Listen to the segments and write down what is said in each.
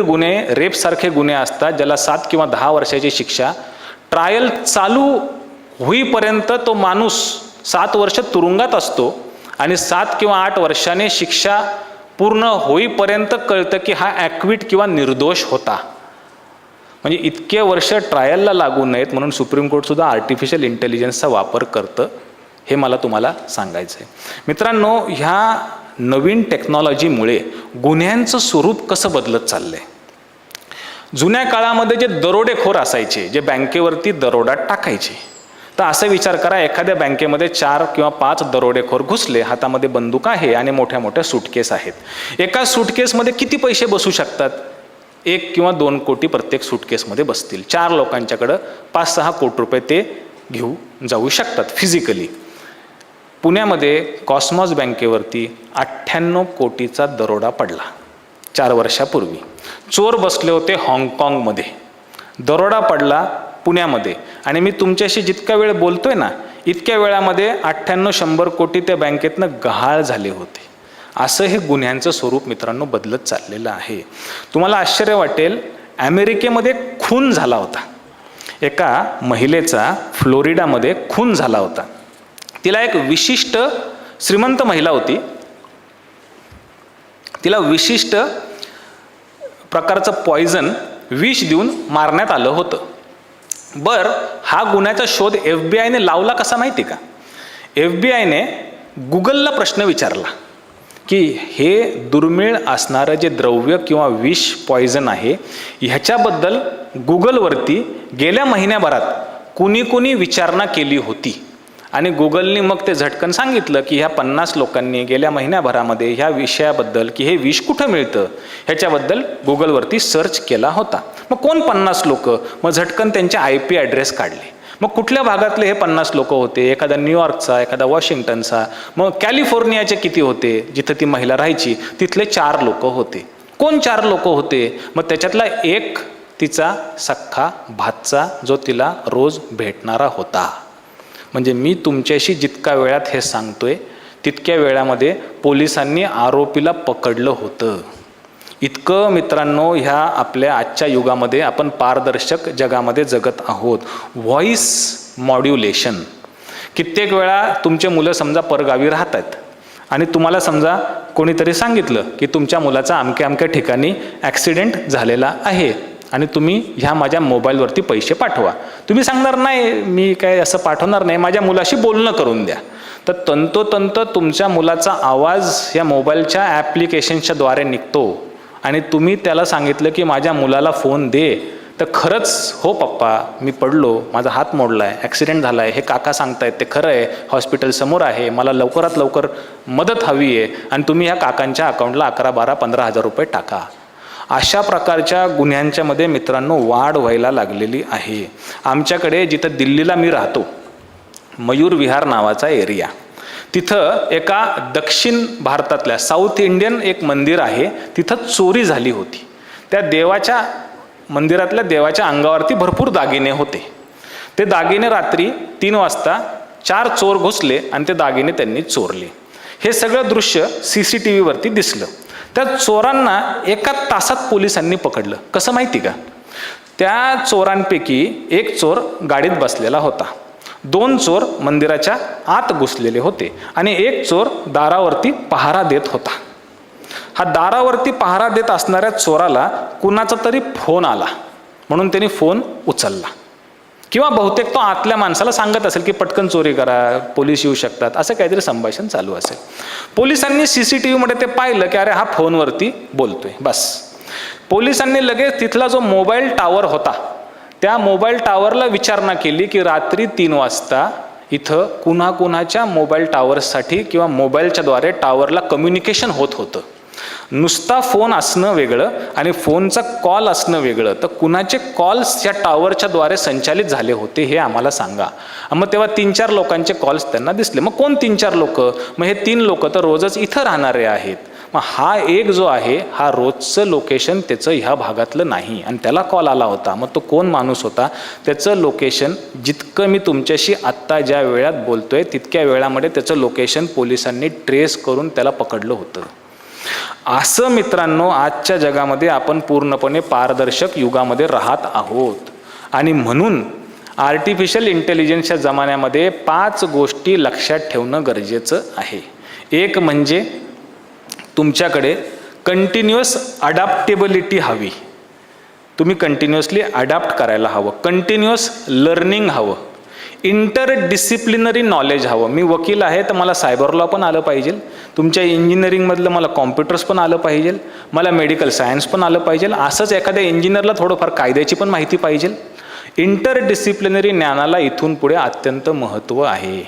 गुन्हे, रेपसारखे गुन्हे असतात ज्याला 7 किंवा 10 वर्षाची शिक्षा, ट्रायल चालू होईपर्यंत तो माणूस 7 वर्ष तुरुंगात असतो आणि 7 किंवा 8 वर्षाने शिक्षा पूर्ण होईपर्यंत कळतं की हा ॲक्विट किंवा निर्दोष होता. म्हणजे इतके वर्ष ट्रायलला लागू नयेत म्हणून सुप्रीम कोर्टसुद्धा आर्टिफिशियल इंटेलिजन्सचा वापर करतं, हे मला तुम्हाला सांगायचं आहे. मित्रांनो, ह्या नवीन टेक्नॉलॉजीमुळे गुन्ह्यांचं स्वरूप कसं बदलत चाललंय. जुन्या काळामध्ये जे दरोडेखोर असायचे, जे बँकेवरती दरोडा टाकायचे, तर असं विचार करा, एखाद्या बँकेमध्ये 4 किंवा 5 दरोडेखोर घुसले, हातामध्ये बंदूक आहे आणि मोठ्या मोठ्या सूटकेस आहेत. एका सूटकेसमध्ये किती पैसे बसू शकतात? 1 किंवा 2 कोटी प्रत्येक सूटकेसमध्ये बसतील. 4 लोकांच्याकडं 5-6 कोटी रुपये ते घेऊ जाऊ शकतात फिजिकली. पुण्यामध्ये कॉस्मॉस बँकेवरती 98 कोटीचा दरोडा पडला 4 वर्षापूर्वी. चोर बसले होते हाँगकाँगमध्ये, दरोडा पडला पुण्यामध्ये. आणि मी तुमच्याशी जितका वेळ बोलतोय ना, इतक्या वेळामध्ये 98-100 कोटी त्या बँकेतनं गहाळ झाले होते. असं हे गुन्ह्यांचं स्वरूप मित्रांनो बदलत चाललेलं आहे. तुम्हाला आश्चर्य वाटेल, अमेरिकेमध्ये खून झाला होता. एका महिलेचा फ्लोरिडामध्ये खून झाला होता. तिला एक विशिष्ट श्रीमंत महिला होती, तिला विशिष्ट प्रकारचं पॉयझन, विष देऊन मारण्यात आलं होतं. हा गुन्ह्याचा शोध FBI लावला कसा माहिती का? FBI गुगलला प्रश्न विचारला की हे दुर्मिळ असणारं जे द्रव्य किंवा विष पॉयझन आहे, ह्याच्याबद्दल गुगलवरती गेल्या महिन्याभरात कुणी विचारणा केली होती. आणि गुगलने मग ते झटकन सांगितलं की ह्या 50 लोकांनी गेल्या महिन्याभरामध्ये ह्या विषयाबद्दल की हे विष कुठं मिळतं ह्याच्याबद्दल गुगलवरती सर्च केला होता. मग कोण 50 लोक? मग झटकन त्यांचे IP ॲड्रेस काढले. मग कुठल्या भागातले हे 50 लोक होते? एखादा न्यूयॉर्कचा, एखादा वॉशिंग्टनचा, मग कॅलिफोर्नियाचे किती होते, जिथं ती महिला राहायची तिथले 4 लोक होते. कोण 4 लोक होते? मग त्याच्यातला एक तिचा सख्खा भाचा, जो तिला रोज भेटणारा होता. म्हणजे मी तुमच्याशी जितका वेळात हे सांगतोय तितक्या वेळामध्ये पोलिसांनी आरोपीला पकडलं होतं. इतकं मित्रांनो, ह्या आपल्या आजच्या युगामध्ये आपण पारदर्शक जगामध्ये जगत आहोत. Voice modulation. कित्येक वेळा तुमचे मुलं समजा परगावी राहतात आणि तुम्हाला समजा कोणीतरी सांगितलं की तुमच्या मुलाचा अमक्या ठिकाणी ॲक्सिडेंट झालेला आहे आणि तुम्ही ह्या माझ्या मोबाईलवरती पैसे पाठवा. तुम्ही सांगणार नाही, मी काय असं पाठवणार नाही, माझ्या मुलाशी बोलणं करून द्या. तर तंतोतंत तुमच्या मुलाचा आवाज या मोबाईलच्या ॲप्लिकेशनच्या द्वारे निघतो आणि तुम्ही त्याला सांगितलं की माझ्या मुलाला फोन दे, तर खरंच हो पप्पा मी पडलो, माझा हात मोडला आहे, ॲक्सिडेंट झाला आहे, हे काका सांगतायत ते खरं आहे, हॉस्पिटल समोर आहे, मला लवकरात लवकर मदत हवी आहे आणि तुम्ही ह्या काकांच्या अकाउंटला 11, 12, 15 हजार रुपये टाका. अशा प्रकारच्या गुन्ह्यांच्या मध्ये मित्रांनो वाढ व्हायला लागलेली आहे. आमच्याकडे जिथं दिल्लीला मी राहतो, मयूर विहार नावाचा एरिया, तिथं एका दक्षिण भारतातल्या साऊथ इंडियन एक मंदिर आहे, तिथं चोरी झाली होती. त्या देवाच्या मंदिरातल्या देवाच्या अंगावरती भरपूर दागिने होते. ते दागिने रात्री 3 वाजता 4 चोर घुसले आणि ते दागिने त्यांनी चोरले. हे सगळं दृश्य CCTV वरती दिसलं. त्या चोरांना 1 तासात पोलिसांनी पकडलं. कसं माहिती का? त्या चोरांपैकी एक चोर गाडीत बसलेला होता, 2 चोर मंदिराच्या आत घुसलेले होते आणि एक चोर दारावरती पहारा देत होता. हा दारावरती पहारा देत असणाऱ्या चोराला कुणाचा तरी फोन आला म्हणून त्यांनी फोन उचलला, किंवा बहुतेक तो आतल्या माणसाला सांगत असेल की पटकन चोरी करा, पोलीस येऊ शकतात, असं काहीतरी संभाषण चालू असेल. पोलिसांनी CCTV मध्ये ते पाहिलं की अरे हा फोनवरती बोलतोय. बस पोलिसांनी लगेच तिथला जो मोबाईल टावर होता त्या मोबाईल टावरला विचारणा केली की रात्री 3 वाजता इथं कुणाच्या मोबाईल टावरसाठी किंवा मोबाईलच्या द्वारे टावरला कम्युनिकेशन होत होतं. नुसता फोन असणं वेगळं आणि फोनचा कॉल असणं वेगळं. तर कुणाचे कॉल्स या टावरच्या द्वारे संचालित झाले होते हे आम्हाला सांगा. मग तेव्हा 3-4 लोकांचे कॉल्स त्यांना दिसले. मग कोण 3-4 लोक? मग हे 3 लोक तर रोजच इथं राहणारे आहेत. मग हा एक जो आहे हा रोजचं लोकेशन त्याचं ह्या भागातलं नाही आणि त्याला कॉल आला होता. मग तो कोण माणूस होता? त्याचं लोकेशन जितकं मी तुमच्याशी आत्ता ज्या वेळात बोलतोय तितक्या वेळामध्ये त्याचं लोकेशन पोलिसांनी ट्रेस करून त्याला पकडलं होतं. असं मित्रांनो, आजच्या जगामध्ये आपण पूर्णपणे पारदर्शक युगामध्ये राहत आहोत. आणि म्हणून आर्टिफिशियल इंटेलिजन्सच्या जमान्यामध्ये 5 गोष्टी लक्षात ठेवणं गरजेचं आहे. एक म्हणजे तुमच्याकडे कंटिन्युअस अडॅप्टेबिलिटी हवी. तुम्ही कंटिन्युअसली अडॅप्ट करायला हवं, कंटिन्युअस लर्निंग हवं, इंटरडिसिप्लिनरी नॉलेज हवं. मी वकील आहे तर मला सायबर लॉ पण आलं पाहिजे, तुमच्या इंजिनिअरिंगमधलं मला कॉम्प्युटर्स पण आलं पाहिजे, मला मेडिकल सायन्स पण आलं पाहिजे. असंच एखाद्या इंजिनिअरला थोडंफार कायद्याची पण माहिती पाहिजे. इंटरडिसिप्लिनरी ज्ञानाला इथून पुढे अत्यंत महत्त्व आहे.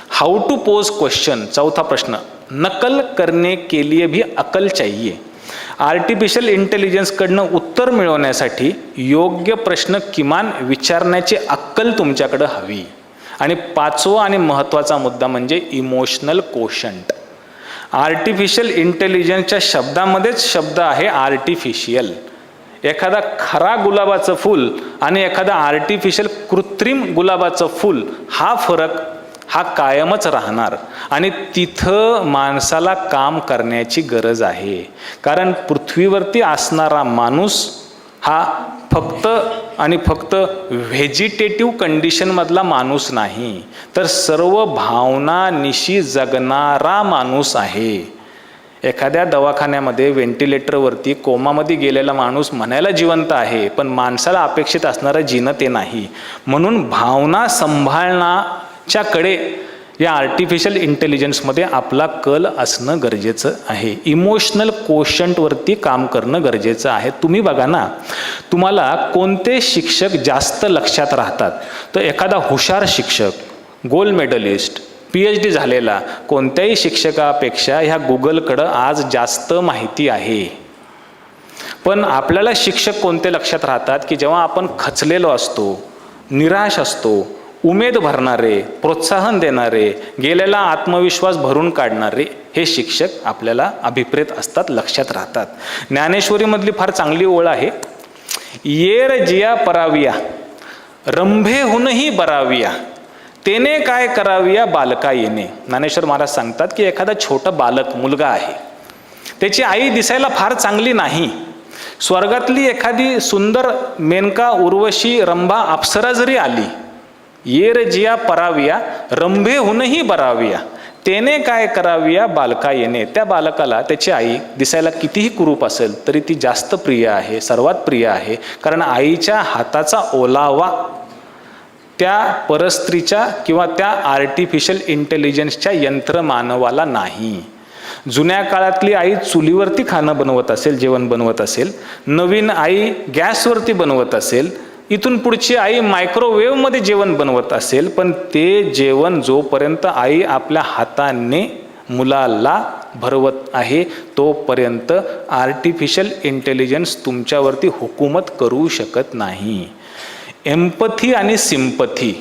How to pose question. चौथा प्रश्न, नकल करने के लिए भी अकल चाहिए. आर्टिफिशियल इंटेलिजन्सकडनं उत्तर मिळवण्यासाठी योग्य प्रश्न किमान विचारण्याची अक्कल तुमच्याकडं हवी. आणि 5वा आणि महत्त्वाचा मुद्दा म्हणजे इमोशनल कोशंट. आर्टिफिशियल इंटेलिजन्सच्या शब्दामध्येच शब्द आहे आर्टिफिशियल. एखादा खरा गुलाबाचं फूल आणि एखादा आर्टिफिशियल कृत्रिम गुलाबाचं फूल, हा फरक हा कायमच राहणार. आणि तिथं माणसाला काम करण्याची गरज आहे. कारण पृथ्वीवरती असणारा माणूस हा फक्त आणि फक्त व्हेजिटेटिव्ह कंडिशनमधला माणूस नाही, तर सर्व भावनानिशी जगणारा माणूस आहे. एखाद्या दवाखान्यामध्ये व्हेंटिलेटरवरती कोमामध्ये गेलेला माणूस म्हणायला जिवंत आहे, पण माणसाला अपेक्षित असणारं जीणं ते नाही. म्हणून भावना सांभाळण्याच्याकडे या आर्टिफिशियल इंटेलिजन्समध्ये आपला कल असणं गरजेचं आहे. इमोशनल कोशंटवरती काम करणं गरजेचं आहे. तुम्ही बघा ना, तुम्हाला कोणते शिक्षक जास्त लक्षात राहतात? तर एखादा हुशार शिक्षक, गोल्ड मेडलिस्ट, PhD झालेला कोणत्याही शिक्षकापेक्षा ह्या गुगलकडं आज जास्त माहिती आहे. पण आपल्याला शिक्षक कोणते लक्षात राहतात? की जेव्हा आपण खचलेलो असतो, निराश असतो, उमेद भरणारे, प्रोत्साहन देणारे, गेलेला आत्मविश्वास भरून काढणारे हे शिक्षक आपल्याला अभिप्रेत असतात, लक्षात राहतात. ज्ञानेश्वरीमधली फार चांगली ओळ आहे, येर जिया पराविया रंभेहूनही बराविया, तेने काय कराविया बालका येणे. ज्ञानेश्वर महाराज सांगतात की एखादा छोटा बालक, मुलगा आहे, त्याची आई दिसायला फार चांगली नाही. स्वर्गातली एखादी सुंदर मेनका, उर्वशी, रंभा, अप्सरा जरी आली, येर जिया पराविया रंभेहूनही बराविया, तेने काय कराविया बालका येणे. त्या बालकाला त्याची आई दिसायला कितीही कुरूप असेल तरी ती जास्त प्रिय आहे, सर्वात प्रिय आहे. कारण आईच्या हाताचा ओलावा त्या परस्त्रीच्या किंवा त्या आर्टिफिशियल इंटेलिजन्सच्या यंत्रमानवाला नाही. जुन्या काळातली आई चुलीवरती खाणं बनवत असेल, जेवण बनवत असेल, नवीन आई गॅसवरती बनवत असेल, इथून पुढची आई मायक्रोवेव्हमध्ये जेवण बनवत असेल, पण ते जेवण जोपर्यंत आई आपल्या हाताने मुलाला भरवत आहे तोपर्यंत आर्टिफिशियल इंटेलिजन्स तुमच्यावरती हुकूमत करू शकत नाही. एम्पथी आणि सिंपथी,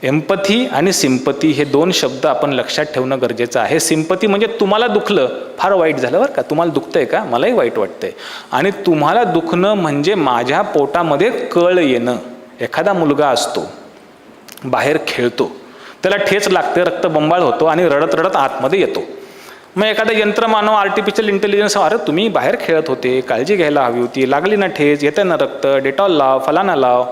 एम्पथी आणि सिंपथी हे 2 शब्द आपण लक्षात ठेवणं गरजेचं आहे. सिंपथी म्हणजे तुम्हाला दुखलं, फार वाईट झालं बरं का, तुम्हाला दुखतंय का, मलाही वाईट वाटतंय. आणि तुम्हाला दुखणं म्हणजे माझ्या पोटामध्ये कळ येणं. एखादा मुलगा असतो, बाहेर खेळतो, त्याला ठेच लागते, रक्तबंबाळ होतो आणि रडत रडत आतमध्ये येतो. मग एखादा यंत्रमानव, आर्टिफिशियल इंटेलिजन्स, अरे तुम्ही बाहेर खेळत होते, काळजी घ्यायला हवी होती, लागली ना ठेच, येते ना रक्त, डेटॉल लाव, फलाना लाव.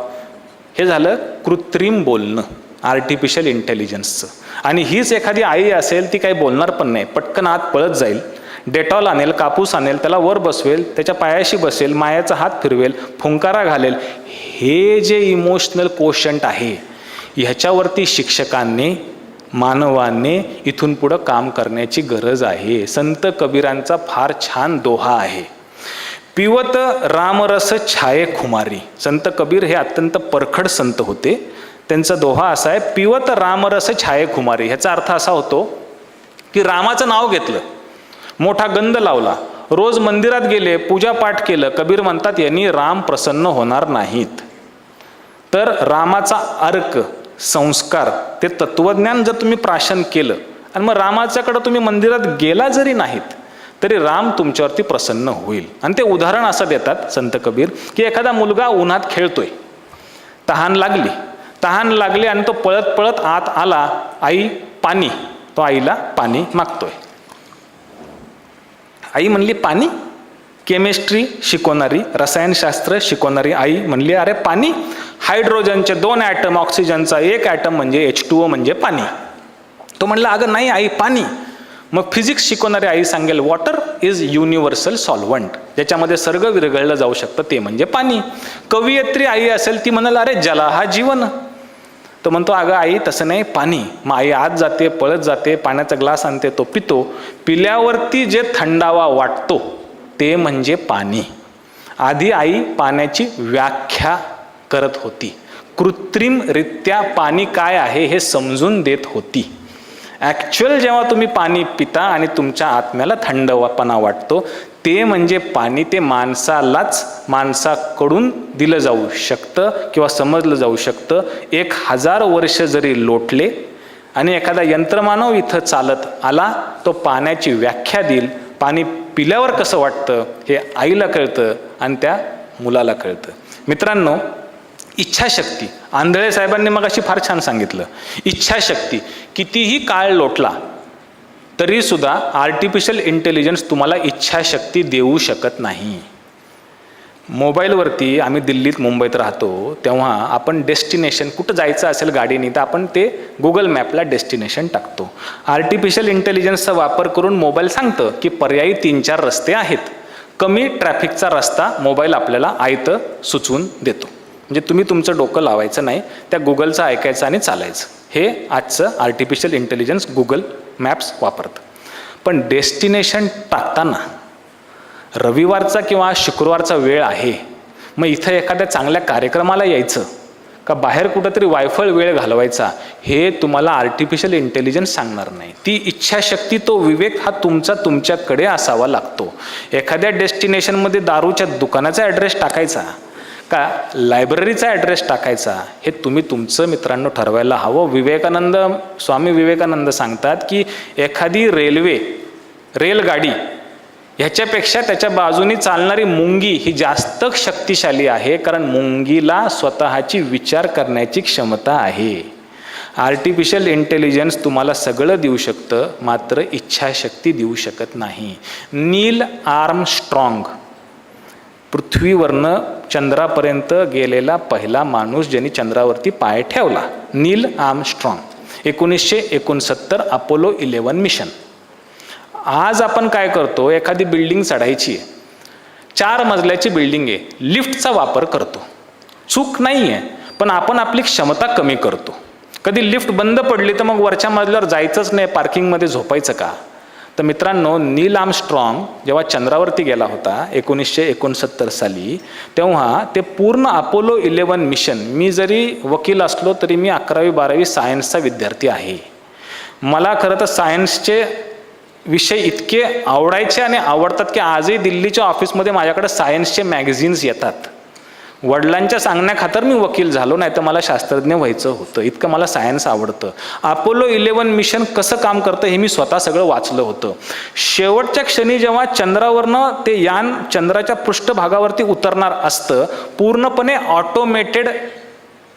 हे झालं कृत्रिम बोलणं आर्टिफिशियल इंटेलिजन्सचं. आणि हीच एखादी आई असेल, ती काही बोलणार पण नाही, पटकन आत पळत जाईल, डेटॉल आणेल, कापूस आणेल, त्याला वर बसवेल, त्याच्या पायाशी बसेल, मायाचा हात फिरवेल, फुंकारा घालेल. हे जे इमोशनल कोशंट आहे, ह्याच्यावरती शिक्षकांनी, मानवाने इथून पुढं काम करण्याची गरज आहे. संत कबीरांचा फार छान दोहा आहे, पिवत रामरस छाये खुमारी. संत कबीर हे अत्यंत परखड संत होते. त्यांचा दोहा असा आहे, पिवत रामरस छाये खुमारी. ह्याचा अर्थ असा होतो की रामाचं नाव घेतलं, मोठा गंध लावला, रोज मंदिरात गेले, पूजापाठ केलं. कबीर म्हणतात यांनी राम प्रसन्न होणार नाहीत. तर रामाचा अर्क, संस्कार, ते तत्वज्ञान जर तुम्ही प्राशन केलं आणि मग रामाच्याकडे तुम्ही मंदिरात गेला जरी नाहीत तरी राम तुमच्यावरती प्रसन्न होईल. आणि ते उदाहरण असं देतात संत कबीर की एखादा मुलगा उन्हात खेळतोय, तहान लागली आणि तो पळत पळत आत आला, आई पाणी, तो आईला पाणी मागतोय. आई म्हणली पाणी. केमिस्ट्री शिकवणारी, रसायनशास्त्र शिकवणारी आई म्हणली अरे पाणी. हायड्रोजनचे 2 ॲटम, ऑक्सिजनचा 1 ॲटम म्हणजे H2O म्हणजे पाणी. तो म्हणला अगं नाही आई पाणी. मग फिजिक्स शिकवणारी आई सांगेल वॉटर इज युनिव्हर्सल सॉल्व्हंट, ज्याच्यामध्ये सर्ग विरघळलं जाऊ शकतं ते म्हणजे पाणी. कवयित्री आई असेल ती म्हणाल अरे जला हा जीवन. तो म्हणतो अगं आई तसं नाही पाणी. मग आई आत जाते, पळत जाते, पाण्याचा ग्लास आणते, तो पितो. पिल्यावरती जे थंडावा वाटतो ते म्हणजे पाणी. आधी आई पाण्याची व्याख्या करत होती, कृत्रिमरित्या पाणी काय आहे हे समजून देत होती. ॲक्च्युअल जेव्हा तुम्ही पाणी पिता आणि तुमच्या आत्म्याला थंडपणा वाटतो ते म्हणजे पाणी. ते माणसाकडून दिलं जाऊ शकतं किंवा समजलं जाऊ शकतं. 1000 वर्ष जरी लोटले आणि एखादा यंत्रमानव इथं चालत आला तो पाण्याची व्याख्या देईल. पाणी पिल्यावर कसं वाटतं हे आईला कळतं आणि त्या मुलाला कळतं. मित्रांनो, इच्छाशक्ती, आंधळे साहेबांनी मग अशी फार छान सांगितलं, इच्छाशक्ती कितीही काळ लोटला तरी सुद्धा आर्टिफिशियल इंटेलिजन्स तुम्हाला इच्छाशक्ती देऊ शकत नाही. मोबाईलवरती आम्ही दिल्लीत मुंबईत राहतो तेव्हा आपण डेस्टिनेशन कुठं जायचं असेल गाडीने तर आपण ते गुगल मॅपला डेस्टिनेशन टाकतो. आर्टिफिशियल इंटेलिजन्सचा वापर करून मोबाईल सांगतं की पर्यायी 3-4 रस्ते आहेत. कमी ट्रॅफिकचा रस्ता मोबाईल आपल्याला आयतं सुचवून देतो. म्हणजे तुम्ही तुमचं डोकं लावायचं नाही, त्या गुगलचं ऐकायचं आणि चालायचं. हे आजचं आर्टिफिशियल इंटेलिजन्स गुगल मॅप्स वापरतं. पण डेस्टिनेशन टाकताना रविवारचा किंवा शुक्रवारचा वेळ आहे, मग इथं एखाद्या चांगल्या कार्यक्रमाला यायचं का बाहेर कुठंतरी वायफळ वेळ घालवायचा हे तुम्हाला आर्टिफिशियल इंटेलिजन्स सांगणार नाही. ती इच्छाशक्ती, तो विवेक हा तुमच्याकडे असावा लागतो. एखाद्या डेस्टिनेशनमध्ये दारूच्या दुकानाचा ॲड्रेस टाकायचा का लायब्ररीचा ॲड्रेस टाकायचा हे तुम्ही तुमचं मित्रांनो ठरवायला हवं. स्वामी विवेकानंद सांगतात की एखादी रेलगाडी ह्याच्यापेक्षा त्याच्या बाजूनी चालणारी मुंगी ही जास्त शक्तिशाली आहे, कारण मुंगीला स्वतःची विचार करण्याची क्षमता आहे. आर्टिफिशियल इंटेलिजन्स तुम्हाला सगळं देऊ शकतं, मात्र इच्छाशक्ती देऊ शकत नाही. नील आर्मस्ट्रॉंग पृथ्वीवरनं चंद्रापर्यंत गेलेला पहिला माणूस ज्यांनी चंद्रावरती पाय ठेवला, नील आर्मस्ट्रॉंग. 1969 Apollo 11 mission. आज आपण काय करतो, एखादी बिल्डिंग चढायची आहे, 4 मजल्याची बिल्डिंग आहे, लिफ्टचा वापर करतो. चूक नाही आहे, पण आपण आपली क्षमता कमी करतो. कधी लिफ्ट बंद पडली तर मग वरच्या मजल्यावर जायचंच नाही, पार्किंगमध्ये झोपायचं का? तर मित्रांनो, नील आर्मस्ट्रॉंग जेव्हा चंद्रावरती गेला होता 1969 साली, तेव्हा ते पूर्ण अपोलो 11 मिशन, मी जरी वकील असलो तरी मी 11वी 12वी सायन्सचा विद्यार्थी आहे. मला खरं तर सायन्सचे विषय इतके आवडायचे आणि आवडतात की आजही दिल्लीच्या ऑफिसमध्ये माझ्याकडे सायन्सचे मॅगझिन्स येतात. वडिलांच्या सांगण्याखातर मी वकील झालो, नाही तर मला शास्त्रज्ञ व्हायचं होतं. इतकं मला सायन्स आवडतं. अपोलो 11 मिशन कसं काम करतं हे मी स्वतः सगळं वाचलं होतं. शेवटच्या क्षणी जेव्हा चंद्रावरनं ते यान चंद्राच्या पृष्ठभागावरती उतरणार असतं, पूर्णपणे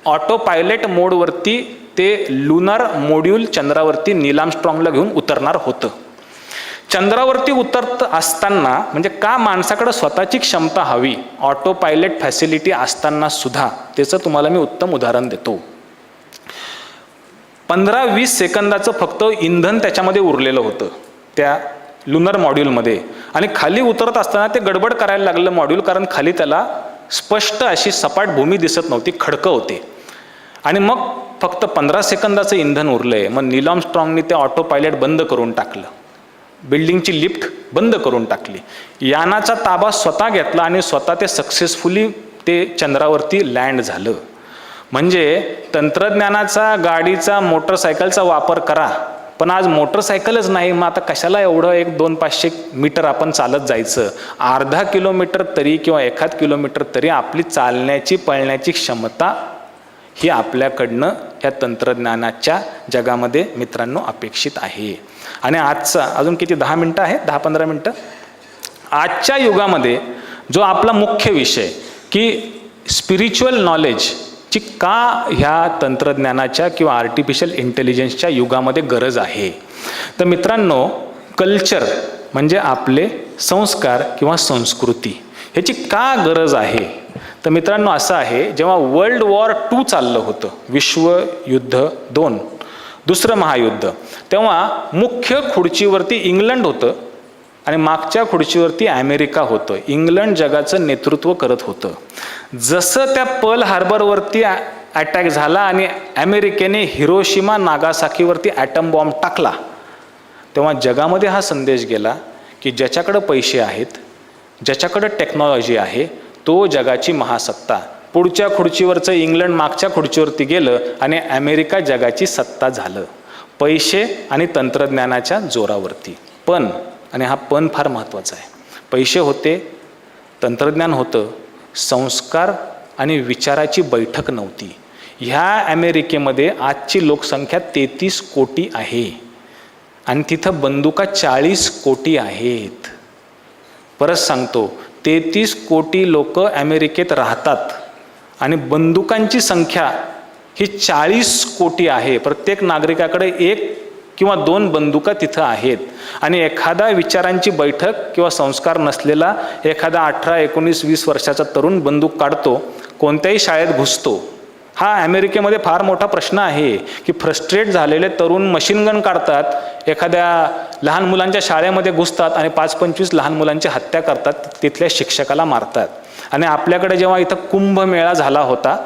ऑटो पायलट मोडवरती ते लुनार मॉड्यूल चंद्रावरती नील आर्मस्ट्रॉंगला घेऊन उतरणार होतं. चंद्रावरती उतरत असताना, म्हणजे का माणसाकडे स्वतःची क्षमता हवी, ऑटो पायलट फॅसिलिटी असताना सुद्धा, त्याचं तुम्हाला मी उत्तम उदाहरण देतो. 15-20 सेकंदाचं फक्त इंधन त्याच्यामध्ये उरलेलं होतं त्या लुनार मॉड्यूलमध्ये, आणि खाली उतरत असताना ते गडबड करायला लागलं मॉड्यूल, कारण खाली त्याला स्पष्ट अशी सपाट भूमी दिसत नव्हती, खडकं होते. आणि मग फक्त 15 सेकंदाचं इंधन उरलंय. मग नील आर्मस्ट्रॉंगनी ते ऑटो पायलट बंद करून टाकलं, बिल्डिंगची लिफ्ट बंद करून टाकली, यानाचा ताबा स्वतः घेतला आणि स्वतः ते सक्सेसफुली ते चंद्रावरती लँड झालं. म्हणजे तंत्रज्ञानाचा, गाडीचा, मोटरसायकलचा वापर करा, पण आज मोटरसायकलच नाही, मग आता कशाला एवढं 100-200-500 मीटर आपण चालत जायचं? अर्धा किलोमीटर तरी किंवा 1 किलोमीटर तरी आपली चालण्याची, पळण्याची क्षमता ही आपल्याकडनं या तंत्रज्ञानाच्या जगामध्ये मित्रांनो अपेक्षित आहे. आणि आजचा अजून किती 10 मिनटं आहे, 10-15 मिनटं. आजच्या युगामध्ये जो आपला मुख्य विषय की स्पिरिच्युअल नॉलेजची का ह्या तंत्रज्ञानाच्या किंवा आर्टिफिशियल इंटेलिजन्सच्या युगामध्ये गरज आहे, तर मित्रांनो, कल्चर म्हणजे आपले संस्कार किंवा संस्कृती. ह्याची का गरज आहे? तर मित्रांनो असं आहे, जेव्हा वर्ल्ड वॉर II चाललं होतं, विश्वयुद्ध 2, दुसरं महायुद्ध, तेव्हा मुख्य खुर्चीवरती इंग्लंड होतं आणि मागच्या खुर्चीवरती अमेरिका होतं. इंग्लंड जगाचं नेतृत्व करत होतं. जसं त्या पर्ल हार्बरवरती अटॅक झाला आणि अमेरिकेने हिरोशिमा नागासाकीवरती ॲटम बॉम्ब टाकला, तेव्हा जगामध्ये हा संदेश गेला की ज्याच्याकडं पैसे आहेत, ज्याच्याकडं टेक्नॉलॉजी आहे, तो जगाची महासत्ता. पुढच्या खुर्चीवरचं इंग्लंड मागच्या खुर्चीवरती गेलं आणि अमेरिका जगाची सत्ता झालं, पैसे आणि तंत्रज्ञानाच्या जोरावरती. पण, आणि हा पण फार महत्त्वाचा आहे, पैसे होते, तंत्रज्ञान होतं, संस्कार आणि विचाराची बैठक नव्हती. ह्या अमेरिकेमध्ये आजची लोकसंख्या 33 कोटी आहे आणि तिथं बंदुका 40 कोटी आहेत. परत सांगतो, 33 कोटी लोक अमेरिकेत राहतात आणि बंदुकांची संख्या ही 40 कोटी आहे. प्रत्येक नागरिकाकडे 1 किंवा 2 बंदुका तिथं आहेत. आणि एखादा विचारांची बैठक किंवा संस्कार नसलेला एखादा 18, 19, 20 वर्षाचा तरुण बंदूक काढतो, कोणत्याही शाळेत घुसतो. हा अमेरिकेमध्ये फार मोठा प्रश्न आहे की फ्रस्ट्रेट झालेले तरुण मशीन गन काढतात, एखाद्या लहान मुलांच्या शाळेमध्ये घुसतात आणि 5-25 लहान मुलांची हत्या करतात, तिथल्या शिक्षकाला मारतात. आणि आपल्याकडे जेव्हा इथं कुंभमेळा झाला होता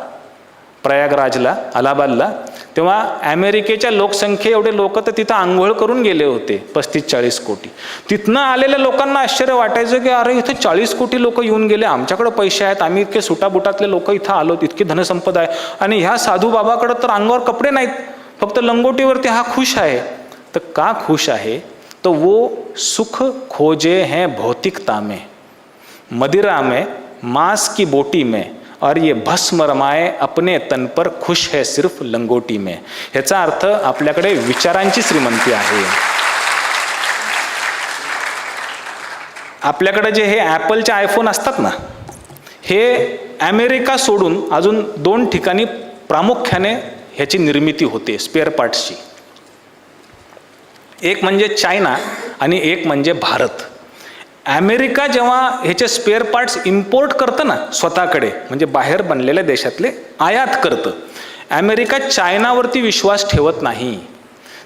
प्रयागराजला, अलाहाबादला, तेव्हा अमेरिकेच्या लोकसंख्ये एवढे लोक तर तिथं आंघोळ करून गेले होते, 35-40 कोटी. तिथनं आलेल्या लोकांना आश्चर्य वाटायचं की अरे इथं 40 कोटी लोक येऊन गेले, आमच्याकडे पैसे आहेत, आम्ही इतके सुटाबुटातले लोक इथं आलो, इतकी धनसंपदा आहे, आणि ह्या साधू बाबाकडे तर अंगावर कपडे नाहीत, फक्त लंगोटीवरती हा खुश आहे. तर का खुश आहे? तो वो सुख खोजे हैं भौतिकता में, मदिरा में, मांस की बोटी में, और ये भस्म रमाए अपने तन पर, खुश है सिर्फ लंगोटी में. ह्याचा अर्थ आपल्याकडे विचारांची श्रीमंती आहे. आपल्याकडे जे हे ॲपलचे आयफोन असतात ना, हे अमेरिका सोडून अजून 2 ठिकाणी प्रामुख्याने ह्याची निर्मिती होते स्पेअर पार्ट्सची. एक म्हणजे चायना आणि एक म्हणजे भारत. अमेरिका जेव्हा ह्याचे स्पेअर पार्ट्स इम्पोर्ट करतं ना स्वतःकडे, म्हणजे बाहेर बनलेल्या देशातले आयात करतं, अमेरिका चायनावरती विश्वास ठेवत नाही.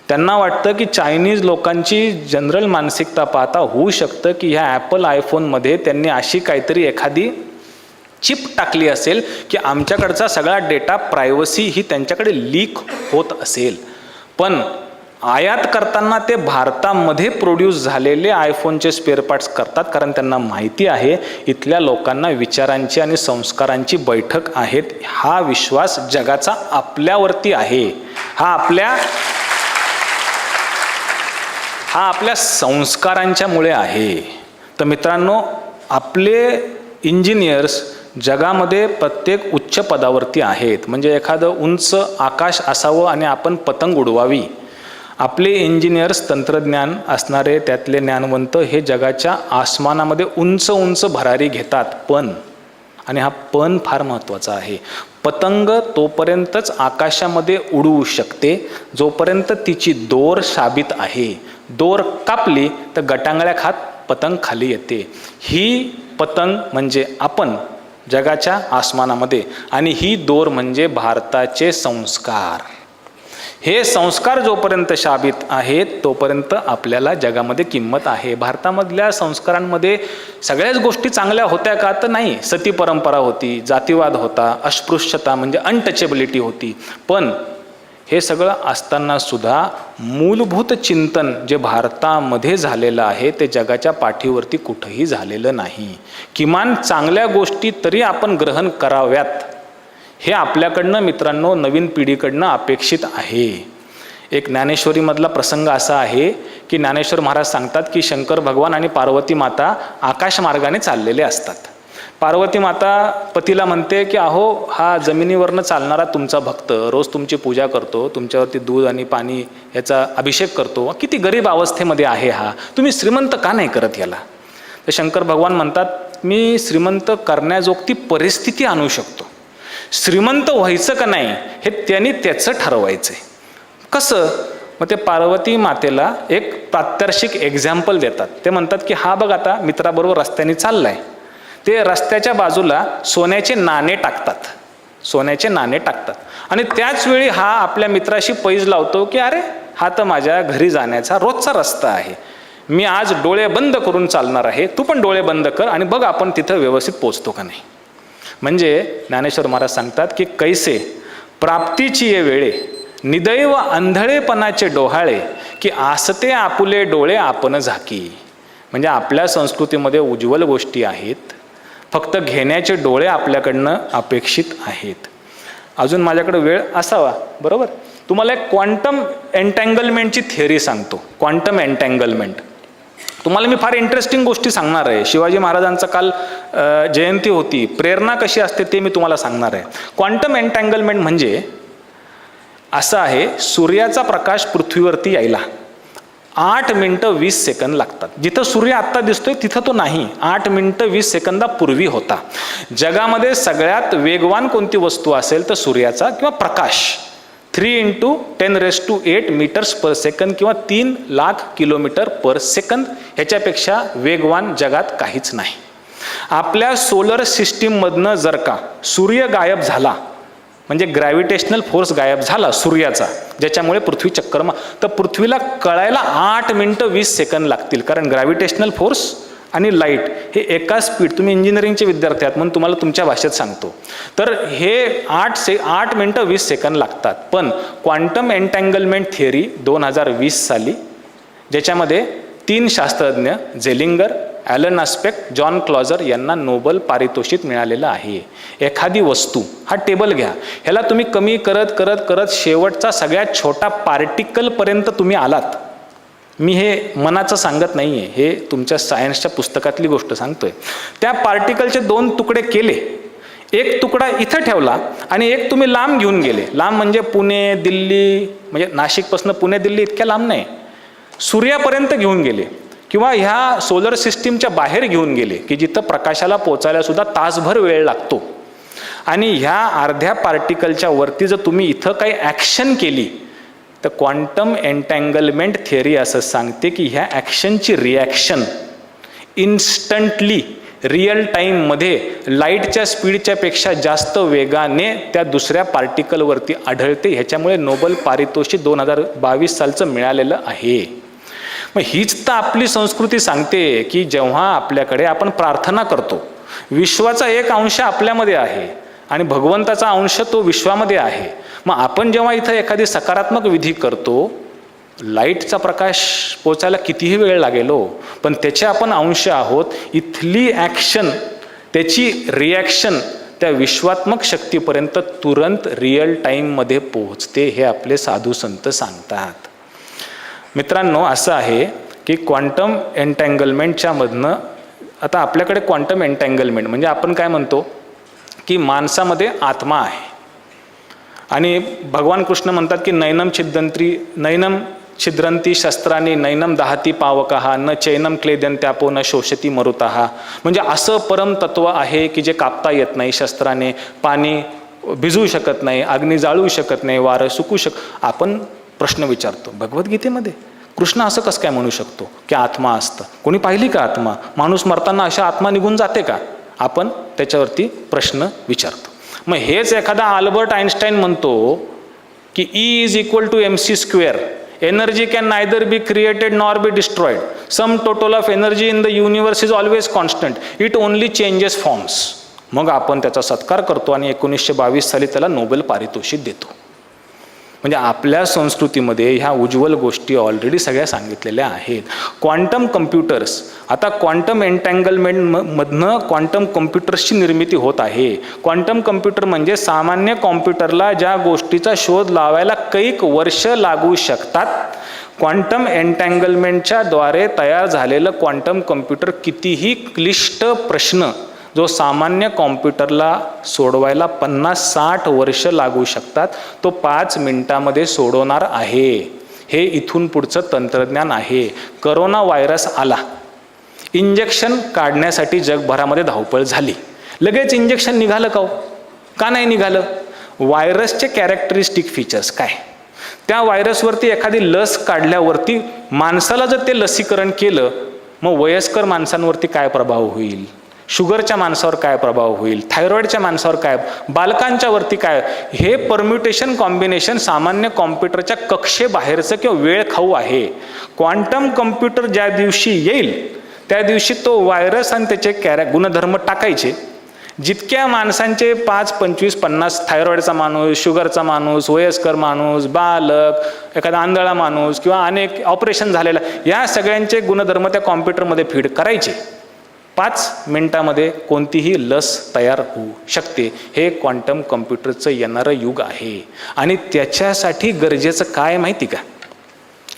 त्यांना वाटतं की चायनीज लोकांची जनरल मानसिकता पाहता होऊ शकतं की ह्या ॲपल आयफोनमध्ये त्यांनी अशी काहीतरी एखादी चिप टाकली असेल की आमच्याकडचा सगळा डेटा, प्रायव्हसी ही त्यांच्याकडे लीक होत असेल. पण आयात करताना ते भारतामध्ये प्रोड्यूस झालेले आयफोनचे स्पेअर पार्ट्स करतात, कारण त्यांना माहिती आहे इथल्या लोकांना विचारांची आणि संस्कारांची बैठक आहेत. हा विश्वास जगाचा आपल्यावरती आहे, हा आपल्या संस्कारांच्यामुळे आहे. तर मित्रांनो, आपले इंजिनियर्स जगामध्ये प्रत्येक उच्च पदावरती आहेत. म्हणजे एखादं उंच आकाश असावं आणि आपण पतंग उडवावी. आपले इंजिनियर्स, तंत्रज्ञान असणारे त्यातले ज्ञानवंत हे जगाच्या आसमानामध्ये उंच उंच भरारी घेतात. पण, आणि हा पण फार महत्त्वाचा आहे, पतंग तोपर्यंतच आकाशामध्ये उडवू शकते जोपर्यंत तिची दोर साबित आहे. दोर कापली तर गटांगळ्या खात पतंग खाली येते. ही पतंग म्हणजे आपण जगाच्या आसमानामध्ये, आणि ही दोर म्हणजे भारताचे संस्कार. हे संस्कार जोपर्यंत शाबित आहेत तोपर्यंत आपल्याला जगामध्ये किंमत आहे. भारतामधल्या संस्कारांमध्ये सगळ्याच गोष्टी चांगल्या होत्या का? तर नाही. सती परंपरा होती, जातीवाद होता, अस्पृश्यता म्हणजे अनटचेबिलिटी होती. पण हे सगळं असताना सुद्धा मूलभूत चिंतन जे भारतामध्ये झालेलं आहे ते जगाच्या पाठीवरती कुठंही झालेलं नाही. किमान चांगल्या गोष्टी तरी आपण ग्रहण कराव्यात, हे आपल्याकडनं मित्रांनो नवीन पिढीकडनं अपेक्षित आहे. एक ज्ञानेश्वरीमधला प्रसंग असा आहे की ज्ञानेश्वर महाराज सांगतात की शंकर भगवान आणि पार्वती माता आकाशमार्गाने चाललेले असतात. पार्वती माता पतीला म्हणते की अहो, हा जमिनीवरनं चालणारा तुमचा भक्त रोज तुमची पूजा करतो, तुमच्यावरती दूध आणि पाणी याचा अभिषेक करतो, किती गरीब अवस्थेमध्ये आहे हा, तुम्ही श्रीमंत का नाही करत याला? तर शंकर भगवान म्हणतात, मी श्रीमंत करण्याजोगती परिस्थिती आणू शकतो, श्रीमंत व्हायचं का नाही हे त्यांनी त्याचं ठरवायचं आहे. कसं? मग ते पार्वती मातेला एक प्रात्यक्षिक एक्झाम्पल देतात. ते म्हणतात की हा बघ आता मित्राबरोबर रस्त्याने चाललाय, ते रस्त्याच्या बाजूला सोन्याचे नाणे टाकतात, सोन्याचे नाणे टाकतात आणि त्याच वेळी हा आपल्या मित्राशी पैज लावतो की अरे हा तर माझ्या घरी जाण्याचा रोजचा रस्ता आहे, मी आज डोळे बंद करून चालणार आहे, तू पण डोळे बंद कर आणि बघ आपण तिथं व्यवस्थित पोचतो का नाही. म्हणजे ज्ञानेश्वर महाराज सांगतात की कैसे प्राप्तीची ये वेळे निदैव अंधळेपणाचे डोहाळे की आसते आपुले डोळे आपण झाकी. म्हणजे आपल्या संस्कृतीमध्ये उज्ज्वल गोष्टी आहेत, फक्त घेण्याचे डोळे आपल्याकडनं अपेक्षित आहेत. अजून माझ्याकडे वेळ असावा बरोबर. तुम्हाला एक क्वांटम एन्टँगलमेंटची थिअरी सांगतो. क्वांटम एन्टँगलमेंट तुम्हाला मी फार इंटरेस्टिंग गोष्टी सांगणार आहे. शिवाजी महाराजांचं काल जयंती होती, प्रेरणा कशी असते ते मी तुम्हाला सांगणार आहे. क्वांटम एन्टँगलमेंट म्हणजे असं आहे, सूर्याचा प्रकाश पृथ्वीवरती यायला 8 मिनिटं 20 सेकंद लागतात. जिथं सूर्य आत्ता दिसतोय तिथं तो नाही, 8 मिनिटं 20 सेकंदापूर्वी होता. जगामध्ये सगळ्यात वेगवान कोणती वस्तू असेल तर सूर्याचा किंवा प्रकाश 3 × 10⁸ मीटर्स पर सेकंद किंवा 3 लाख किलोमीटर पर सेकंद, ह्याच्यापेक्षा वेगवान जगात काहीच नाही. आपल्या सोलर सिस्टीममधनं जर का सूर्य गायब झाला, म्हणजे ग्रॅव्हिटेशनल फोर्स गायब झाला सूर्याचा, ज्याच्यामुळे पृथ्वी चक्कर तर पृथ्वीला कळायला 8 मिनिटं 20 सेकंद लागतील. कारण ग्रॅव्हिटेशनल फोर्स आणि लाईट हे एका स्पीड, तुम्ही इंजिनिअरिंगचे विद्यार्थी आहात म्हणून तुम्हाला तुमच्या भाषेत सांगतो, तर हे 8 मिनिटं 20 सेकंद लागतात. पण क्वांटम एन्टँगलमेंट थिअरी 2020 साली, ज्याच्यामध्ये 3 शास्त्रज्ञ झेलिंगर, ॲलन आस्पेक्ट, जॉन क्लॉजर यांना नोबेल पारितोषिक मिळालेलं आहे. एखादी वस्तू, हा टेबल घ्या, ह्याला तुम्ही कमी करत करत करत शेवटचा सगळ्यात छोटा पार्टिकलपर्यंत तुम्ही आलात. मी हे मनाचं सांगत नाही आहे, हे तुमच्या सायन्सच्या पुस्तकातली गोष्ट सांगतोय. त्या पार्टिकलचे 2 तुकडे केले, एक तुकडा इथं ठेवला आणि एक तुम्ही लांब घेऊन गेले. लांब म्हणजे पुणे दिल्ली, म्हणजे नाशिकपासून पुणे दिल्ली इतक्या लांब नाही, सूर्यापर्यंत घेऊन गेले किंवा ह्या सोलर सिस्टीमच्या बाहेर घेऊन गेले की जिथं प्रकाशाला पोचायला सुद्धा तासभर वेळ लागतो. आणि ह्या अर्ध्या पार्टिकलच्या वरती जर तुम्ही इथं काही ॲक्शन केली तर क्वांटम एन्टँगलमेंट थिअरी असं सांगते की ह्या ॲक्शनची रिॲक्शन इन्स्टंटली रिअल टाईममध्ये लाईटच्या स्पीडच्या पेक्षा जास्त वेगाने त्या दुसऱ्या पार्टिकलवरती आढळते. ह्याच्यामुळे नोबेल पारितोषिक 2022 सालचं मिळालेलं आहे. मग हीच तर आपली संस्कृती सांगते की जेव्हा आपल्याकडे आपण प्रार्थना करतो, विश्वाचा एक अंश आपल्यामध्ये आहे आणि भगवंताचा अंश तो विश्वामध्ये आहे. मग आपण जेव्हा इथं एखादी सकारात्मक विधी करतो, लाईटचा प्रकाश पोचायला कितीही वेळ लागेलो, पण त्याचे आपण अंश आहोत. इथली ॲक्शन, त्याची रिॲक्शन त्या विश्वात्मक शक्तीपर्यंत तुरंत रिअल टाईममध्ये पोहोचते, हे आपले साधू संत सांगतात. मित्रांनो, असं आहे की क्वांटम एन्टँगलमेंटच्या मधनं आता आपल्याकडे क्वांटम एन्टँगलमेंट म्हणजे आपण काय म्हणतो की माणसामध्ये आत्मा आहे आणि भगवान कृष्ण म्हणतात की नैनम छिद्रंती शस्त्रांनी नैनम दहाती पावकहा न चैनम क्लेद्यंत्यापो न शोषती मरुतहा. म्हणजे असं परम तत्व आहे की जे कापता येत नाही शस्त्राने, पाणी भिजवू शकत नाही, अग्नी जाळू शकत नाही, वारं सुकू आपण प्रश्न विचारतो भगवद्गीतेमध्ये, कृष्ण असं कसं काय म्हणू शकतो की आत्मा असतं? कोणी पाहिली का आत्मा? माणूस मरताना अशा आत्मा निघून जाते का? आपण त्याच्यावरती प्रश्न विचारतो. मग हेच एखादा अल्बर्ट आइन्स्टाईन म्हणतो की E=mc², energy can neither be created nor be destroyed, sum total of energy in the universe is always constant, it only changes forms. मग आपण त्याचा सत्कार करतो आणि 1922 साली त्याला नोबेल पारितोषिक देतो. म्हणजे आपल्या संस्कृतीमध्ये ह्या उज्ज्वल गोष्टी ऑलरेडी सगळ्या सांगितलेल्या आहेत. क्वांटम कम्प्युटर्स, आता क्वांटम एन्टँगलमेंटमधनं क्वांटम कम्प्युटर्सची निर्मिती होत आहे. क्वांटम कम्प्युटर म्हणजे सामान्य कॉम्प्युटरला ज्या गोष्टीचा शोध लावायला कैक वर्ष लागू शकतात, क्वांटम एन्टँगलमेंटच्या द्वारे तयार झालेलं क्वांटम कम्प्युटर कितीही क्लिष्ट प्रश्न जो सामान्य कॉम्प्युटरला सोडवायला 50-60 वर्ष लागू शकतात, तो 5 मिनिटामध्ये सोडवणार आहे. हे इथून पुढचं तंत्रज्ञान आहे. करोना व्हायरस आला, इंजेक्शन काढण्यासाठी जगभरामध्ये धावपळ झाली, लगेच इंजेक्शन निघालं का नाही निघालं? व्हायरसचे कॅरेक्टरिस्टिक फीचर्स काय? त्या व्हायरसवरती एखादी लस काढल्यावरती माणसाला जर ते लसीकरण केलं, मग वयस्कर माणसांवरती काय प्रभाव होईल, शुगरच्या माणसावर काय प्रभाव होईल, थायरॉइडच्या माणसावर काय, बालकांच्या वरती काय, हे परम्युटेशन कॉम्बिनेशन सामान्य कॉम्प्युटरच्या कक्षेबाहेरचं किंवा वेळ खाऊ आहे. क्वांटम कॉम्प्युटर ज्या दिवशी येईल त्या दिवशी तो व्हायरस आणि त्याचे गुणधर्म टाकायचे. जितक्या माणसांचे 5, 25, 50 थायरॉइडचा माणूस, शुगरचा माणूस, वयस्कर माणूस, बालक, एखादा आंधळा माणूस किंवा अनेक ऑपरेशन झालेला, या सगळ्यांचे गुणधर्म त्या कॉम्प्युटरमध्ये फीड करायचे. 5 मिनिटामध्ये कोणतीही लस तयार होऊ शकते. हे क्वांटम कॉम्प्युटरचं येणारं युग आहे. आणि त्याच्यासाठी गरजेचं काय माहिती का?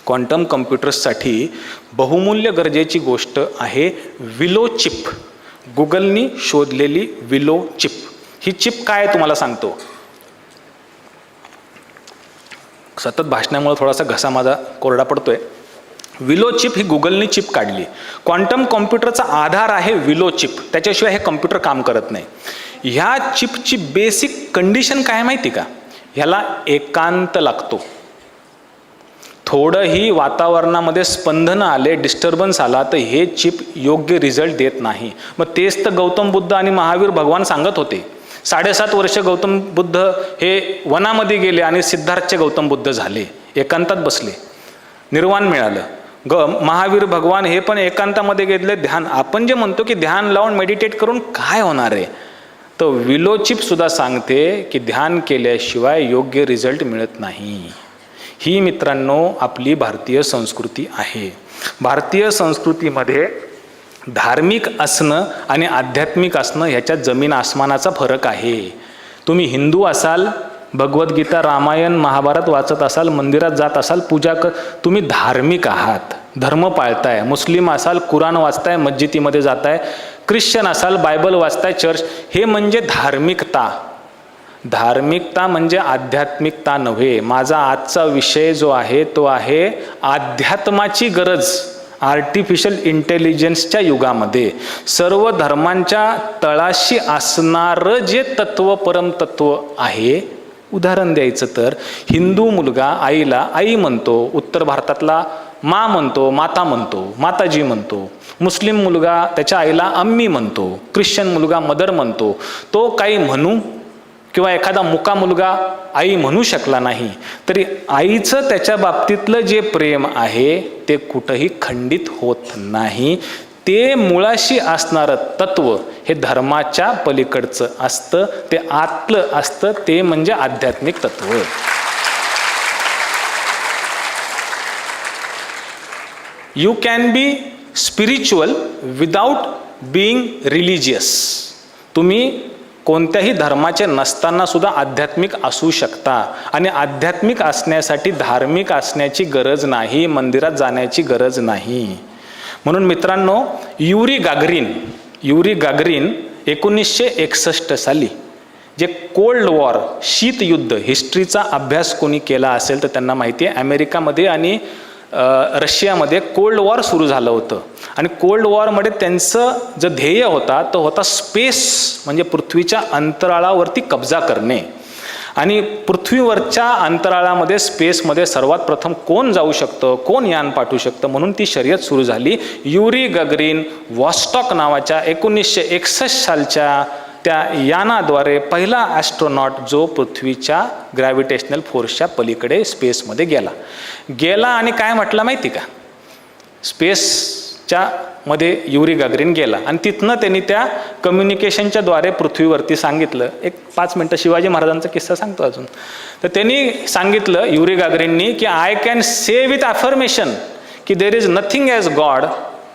क्वांटम कॉम्प्युटर्ससाठी बहुमूल्य गरजेची गोष्ट आहे विलो चिप. गुगलनी शोधलेली विलो चिप. ही चिप काय आहे तुम्हाला सांगतो. सतत भाषणामुळे थोडासा घसा माझा कोरडा पडतोय. विलो चिप ही गुगलनी चिप काढली. क्वांटम कॉम्प्युटरचा आधार आहे विलो चिप. त्याच्याशिवाय हे कॉम्प्युटर काम करत नाही. ह्या चिपची बेसिक कंडिशन काय माहिती का? ह्याला एकांत लागतो. थोडंही वातावरणामध्ये स्पंदन आले, डिस्टर्बन्स आला तर हे चिप योग्य रिझल्ट देत नाही. मग तेच तर गौतम बुद्ध आणि महावीर भगवान सांगत होते. 7.5 वर्ष गौतम बुद्ध हे वनामध्ये गेले आणि सिद्धार्थचे गौतम बुद्ध झाले, एकांतात बसले, निर्वाण मिळालं. महावीर भगवान हे पण एकांतामध्ये गेले. ध्यान, आपण जे म्हणतो की ध्यान लावून मेडिटेट करून काय होणार आहे, तर विलो चिप सुद्धा सांगते की ध्यान केल्याशिवाय योग्य रिझल्ट मिळत नाही. ही मित्रांनो आपली भारतीय संस्कृती आहे. भारतीय संस्कृतीमध्ये धार्मिक असणं आणि आध्यात्मिक असणं ह्याच्यात जमीन आसमानाचा फरक आहे. तुम्ही हिंदू असाल, भगवद्गीता, रामायण, महाभारत वाचत असाल, मंदिरात जात असाल, पूजा तुम्ही धार्मिक आहात, धर्म पाळताय. मुस्लिम असाल, कुराण वाचताय, मस्जिदीमध्ये जाताय. ख्रिश्चन असाल, बायबल वाचताय, चर्च. हे म्हणजे धार्मिकता. धार्मिकता म्हणजे आध्यात्मिकता नव्हे. माझा आजचा विषय जो आहे तो आहे अध्यात्माची गरज. आर्टिफिशियल इंटेलिजन्सच्या युगामध्ये सर्व धर्मांच्या तळाशी असणारं जे तत्व, परमतत्व आहे. उदाहरण द्यायचं तर हिंदू मुलगा आईला आई म्हणतो, उत्तर भारतातला मा म्हणतो, माता म्हणतो, माताजी म्हणतो. मुस्लिम मुलगा त्याच्या आईला अम्मी म्हणतो, ख्रिश्चन मुलगा मदर म्हणतो. तो काही म्हणू किंवा एखादा मुका मुलगा आई म्हणू शकला नाही तरी आईचं त्याच्या बाबतीतलं जे प्रेम आहे ते कुठंही खंडित होत नाही. ते मुळाशी असणारं तत्व हे धर्माच्या पलीकडचं असतं, ते आतलं असतं, ते म्हणजे आध्यात्मिक तत्व. You can be spiritual without being religious. तुम्ही कोणत्याही धर्माचे नसताना सुद्धा आध्यात्मिक असू शकता. आणि आध्यात्मिक असण्यासाठी धार्मिक असण्याची गरज नाही, मंदिरात जाण्याची गरज नाही. म्हणून मित्रांनो, युरी गागरिन 1961 साली जे कोल्ड वॉर, शीतयुद्ध, हिस्ट्रीचा अभ्यास कोणी केला असेल तर त्यांना माहिती आहे, अमेरिकामध्ये आणि रशियामध्ये कोल्ड वॉर सुरू झालं होतं. आणि कोल्ड वॉरमध्ये त्यांचं जो ध्येय होता तो होता स्पेस, म्हणजे पृथ्वीच्या अंतराळावरती कब्जा करणे. आणि पृथ्वीवरच्या अंतराळामध्ये, स्पेसमध्ये सर्वात प्रथम कोण जाऊ शकतं, कोण यान पाठवू शकतं, म्हणून ती शर्यत सुरू झाली. युरी गगरिन वॉस्टॉक नावाच्या 1961 सालच्या त्या यानाद्वारे पहिला ॲस्ट्रोनॉट जो पृथ्वीच्या ग्रॅव्हिटेशनल फोर्सच्या पलीकडे स्पेसमध्ये गेला आणि काय म्हटलं माहिती का? स्पेसच्या मध्ये युरी गागरिन गेला आणि तिथनं त्यांनी त्या कम्युनिकेशनच्या द्वारे पृथ्वीवरती सांगितलं. एक 5 मिनटं शिवाजी महाराजांचा किस्सा सांगतो अजून. तर त्यांनी सांगितलं युरी गागरिननी की I can say with affirmation की there is nothing as God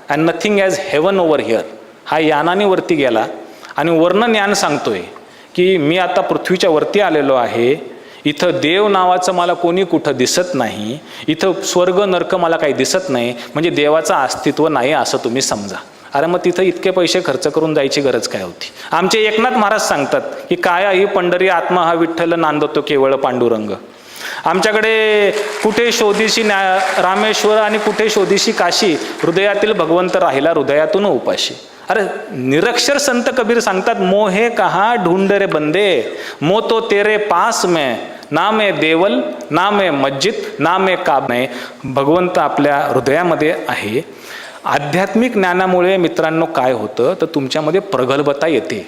and nothing as heaven over here. हा यानाने वरती गेला आणि वर्णन ज्ञान सांगतोय की मी आता पृथ्वीच्या वरती आलेलो आहे. इथं देव नावाचं मला कोणी कुठं दिसत नाही. इथं स्वर्ग नरक मला काही दिसत नाही. म्हणजे देवाचं अस्तित्व नाही असं तुम्ही समजा. अरे मग तिथं इतके पैसे खर्च करून जायची गरज काय होती? आमचे एकनाथ महाराज सांगतात की काया ही पंढरी, आत्मा हा विठ्ठल, नांदतो केवळ पांडुरंग. आमच्याकडे कुठे शोधीशी रामेश्वर आणि कुठे शोधीशी काशी, हृदयातील भगवंत राहिला हृदयातून उपाशी. अरे निरक्षर संत कबीर सांगतात मोहे कहा ढूंढ रे बंदे, मो तो तेरे पास में ना मैं देवल, ना मैं मस्जिद, ना मैं काब नाही. भगवंत आपल्या हृदयामध्ये आहे. आध्यात्मिक ज्ञानामुळे मित्रांनो काय होतं तर तुमच्यामध्ये प्रगल्भता येते.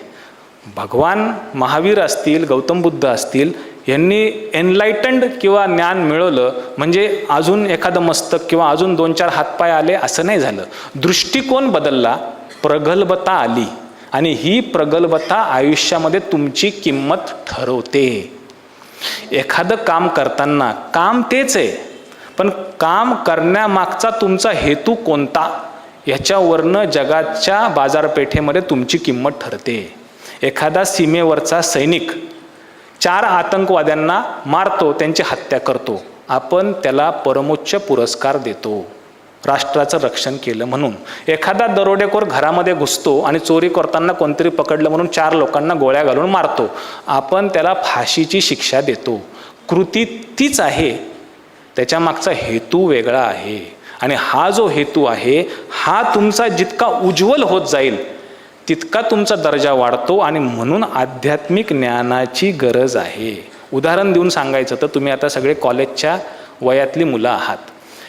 भगवान महावीर असतील, गौतम बुद्ध असतील, यांनी एनलाइटन्ड किंवा ज्ञान मिळवलं म्हणजे अजून एखादं मस्तक किंवा अजून 2-4 हातपाय आले असं नाही झालं. दृष्टिकोन बदलला, प्रगल्भता आली आणि ही प्रगल्भता आयुष्यामध्ये तुमची किंमत ठरवते. एखादं काम करताना काम तेच आहे, पण काम करण्यामागचा तुमचा हेतू कोणता याच्यावरनं जगाच्या बाजारपेठेमध्ये तुमची किंमत ठरते. एखादा सीमेवरचा सैनिक 4 आतंकवाद्यांना मारतो, त्यांची हत्या करतो, आपण त्याला परमोच्च पुरस्कार देतो, राष्ट्राचं रक्षण केलं म्हणून. एखादा दरोडेखोर घरामध्ये घुसतो आणि चोरी करताना कोणतरी पकडलं म्हणून 4 लोकांना गोळ्या घालून मारतो, आपण त्याला फाशीची शिक्षा देतो. कृती तीच आहे, त्याच्या मागचा हेतू वेगळा आहे. आणि हा जो हेतू आहे हा तुमचा जितका उज्ज्वल होत जाईल तितका तुमचा दर्जा वाढतो. आणि म्हणून आध्यात्मिक ज्ञानाची गरज आहे. उदाहरण देऊन सांगायचं तर तुम्ही आता सगळे कॉलेजच्या वयातली मुलं आहात.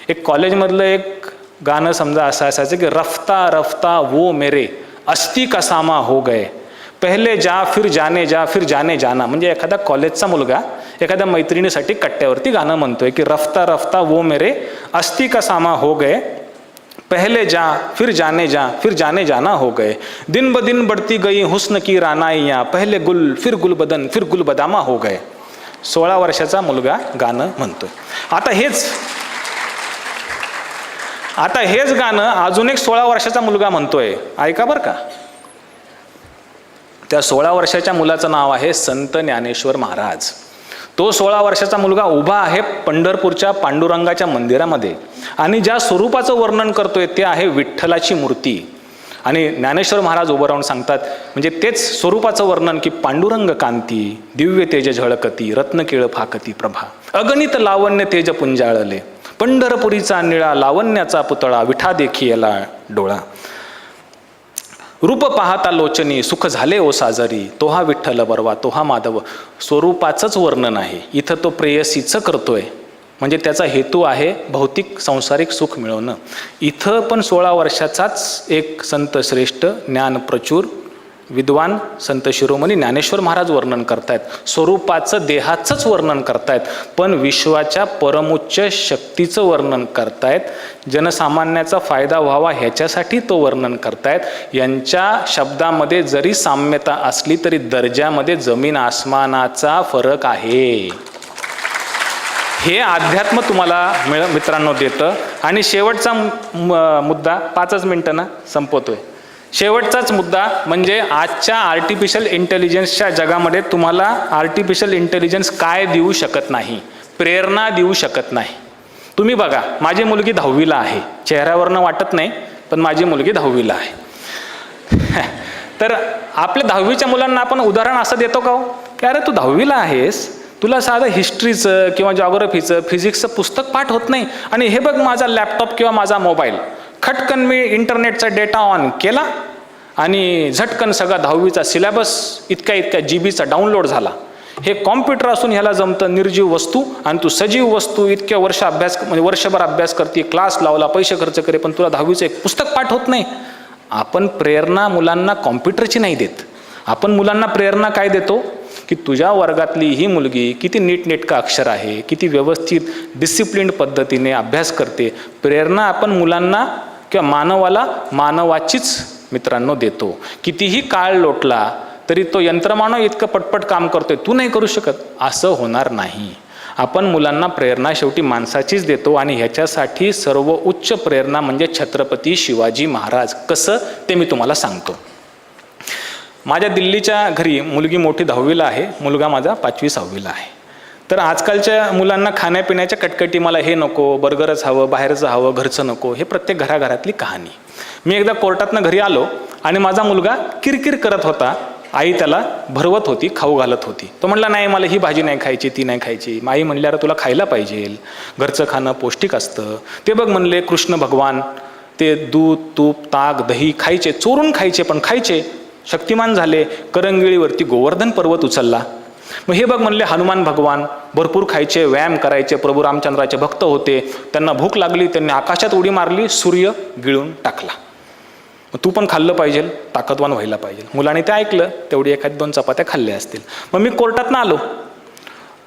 एक कॉलेजमधलं एक गाणं समजा असं असायचं की रफ्ता रफ्ता वो मेरे अस्ती का सामा हो गए, पहले जा फिर जाने जाना. म्हणजे एखादा कॉलेजचा मुलगा एखाद्या मैत्रिणीसाठी कट्ट्यावरती गाणं म्हणतोय की रफ्ता रफ्ता वो मेरे अस्ती का सामा हो गए, पहले जा फिर जाने जाना हो गए, दिन ब दिन बढ़ती गई हुस्न की रानाइयाँ, पहले गुल फिर गुलबदन फिर गुलबदामा हो गए. 16 वर्षाचा मुलगा गाणं म्हणतोय. आता हेच गाणं अजून एक 16 वर्षाचा मुलगा म्हणतोय. ऐका बरं का. त्या 16 वर्षाच्या मुलाचं नाव आहे संत ज्ञानेश्वर महाराज. तो 16 वर्षाचा मुलगा उभा आहे पंढरपूरच्या पांडुरंगाच्या मंदिरामध्ये आणि ज्या स्वरूपाचं वर्णन करतोय ते आहे विठ्ठलाची मूर्ती. आणि ज्ञानेश्वर महाराज उभं राहून सांगतात, म्हणजे तेच स्वरूपाचं वर्णन की पांडुरंग कांती, दिव्य तेज झळकती, रत्नकेळ फाकती प्रभा, अगणित लावण्य तेज पुंजाळले, पंढरपुरीचा निळा लावण्याचा पुतळा, विठा देखियला डोळा, रूप पाहता लोचनी सुख झाले ओ साजरी, तो हा विठ्ठल बरवा तो हा माधव. स्वरूपाचंच वर्णन आहे. इथं तो प्रेयसीचं करतोय म्हणजे त्याचा हेतू आहे भौतिक सांसारिक सुख मिळवणं. इथं पण 16 वर्षाचाच एक संत श्रेष्ठ ज्ञान प्रचूर विद्वान संत शिरोमणी ज्ञानेश्वर महाराज वर्णन करतायत. स्वरूपाचं देहाचंच वर्णन करतायत, पण विश्वाच्या परमोच्च शक्तीचं वर्णन करतायत. जनसामान्याचा फायदा व्हावा ह्याच्यासाठी तो वर्णन करतायत. यांच्या शब्दामध्ये जरी साम्यता असली तरी दर्जामध्ये जमीन आसमानाचा फरक आहे. हे अध्यात्म तुम्हाला मित्रांनो देतं. आणि शेवटचा मुद्दा 5 मिनिटं ना संपवतोय. शेवटचाच मुद्दा म्हणजे आजच्या आर्टिफिशियल इंटेलिजन्सच्या जगामध्ये तुम्हाला आर्टिफिशियल इंटेलिजन्स काय देऊ शकत नाही, प्रेरणा देऊ शकत नाही. तुम्ही बघा, माझी मुलगी 10वीला आहे. चेहऱ्यावरनं वाटत नाही, पण माझी मुलगी 10वीला आहे. तर आपल्या 10वीच्या मुलांना आपण उदाहरण असं देतो का की अरे तू 10वीला आहेस, तुला साधं हिस्ट्रीचं किंवा जॉग्रफीचं फिजिक्सचं पुस्तक पाठ होत नाही, आणि हे बघ माझा लॅपटॉप किंवा माझा मोबाईल, खटकन मी इंटरनेटचा डेटा ऑन केला आणि झटकन सगळा 10वीचा सिलेबस इतक्या जीबीचा डाउनलोड झाला. हे कॉम्प्युटर असून ह्याला जमतं निर्जीव वस्तू, आणि तू सजीव वस्तू इतक्या वर्षभर अभ्यास करते, क्लास लावला, पैसे खर्च करे, पण तुला 10वीचं एक पुस्तक पाठ होत नाही. आपण प्रेरणा मुलांना कॉम्प्युटरची नाही देत. आपण मुलांना प्रेरणा काय देतो की तुझ्या वर्गातली ही मुलगी किती नीटनेटका अक्षर आहे, किती व्यवस्थित डिसिप्लिन्ड पद्धतीने अभ्यास करते. प्रेरणा आपण मुलांना किंवा मानवाला मानवाचीच मित्रांनो देतो. कितीही काळ लोटला तरी तो यंत्रमानव इतकं पटपट काम करतोय, तू नाही करू शकत, असं होणार नाही. आपण मुलांना प्रेरणा शेवटी माणसाचीच देतो. आणि ह्याच्यासाठी सर्व उच्च प्रेरणा म्हणजे छत्रपती शिवाजी महाराज. कसं ते मी तुम्हाला सांगतो. माझ्या दिल्लीच्या घरी मुलगी मोठी 10वीला आहे, मुलगा माझा 5वी-6वीला आहे. तर आजकालच्या मुलांना खाण्यापिण्याच्या कटकटी, मला हे नको, बर्गरच हवं, बाहेरचं हवं, घरचं नको, हे प्रत्येक घराघरातली कहाणी. मी एकदा कोर्टातनं घरी आलो आणि माझा मुलगा किरकिर करत होता. आई त्याला भरवत होती, खाऊ घालत होती. तो म्हणला नाही मला ही भाजी नाही खायची, ती नाही खायची. आई म्हणली अरे तुला खायला पाहिजे, घरचं खाणं पौष्टिक असतं. ते बघ म्हणले कृष्ण भगवान ते दूध तूप ताक दही खायचे, चोरून खायचे पण खायचे, शक्तिमान झाले, करंगळीवरती गोवर्धन पर्वत उचलला. मग हे बघ म्हणले हनुमान भगवान भरपूर खायचे, व्यायाम करायचे, प्रभू रामचंद्राचे भक्त होते, त्यांना भूक लागली, त्यांनी आकाशात उडी मारली, सूर्य गिळून टाकला. मग तू पण खाल्लं पाहिजे, ताकदवान व्हायला पाहिजे. मुलाने ते ऐकलं, तेवढी 1-2 चपात्या खाल्ल्या असतील. मग मी कोर्टातनं आलो,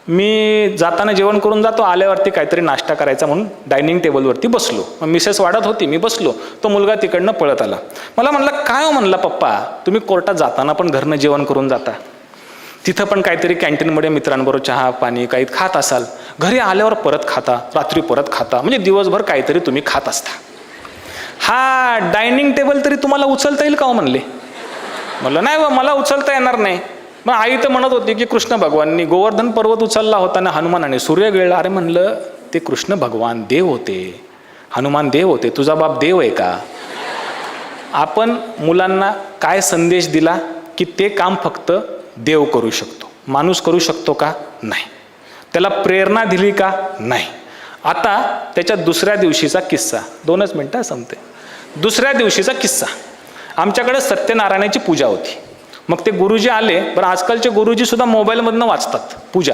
मी जाताना जेवण करून जातो, आल्यावरती काहीतरी नाश्ता करायचा म्हणून डायनिंग टेबलवरती बसलो. मग मिसेस वाढत होती, मी बसलो. तो मुलगा तिकडनं पळत आला. मला म्हणला, काय हो म्हणला पप्पा, तुम्ही कोर्टात जाताना पण घरनं जेवण करून जाता, तिथं पण काहीतरी कॅन्टीनमध्ये मित्रांबरोबर चहा पाणी काही खात असाल, घरी आल्यावर परत खाता, रात्री परत खाता, म्हणजे दिवसभर काहीतरी तुम्ही खात असता. हा डायनिंग टेबल तरी तुम्हाला उचलता येईल का हो म्हणले. म्हणलं नाही बा, मला उचलता येणार नाही. मग आई तर म्हणत होती की कृष्ण भगवाननी गोवर्धन पर्वत उचलला होता ना हनुमानाने सूर्य गिळला. अरे म्हणलं, ते कृष्ण भगवान देव होते, हनुमान देव होते, तुझा बाप देव आहे का. आपण मुलांना काय संदेश दिला की ते काम फक्त देव करू शकतो, माणूस करू शकतो का, नाही. त्याला प्रेरणा दिली का, नाही. आता त्याच्या दुसऱ्या दिवशीचा किस्सा, 2च मिनिटं संपते. दुसऱ्या दिवशीचा किस्सा, आमच्याकडे सत्यनारायणाची पूजा होती. मग ते गुरुजी आले. बरं, आजकालचे गुरुजी सुद्धा मोबाईलमधनं वाचतात पूजा.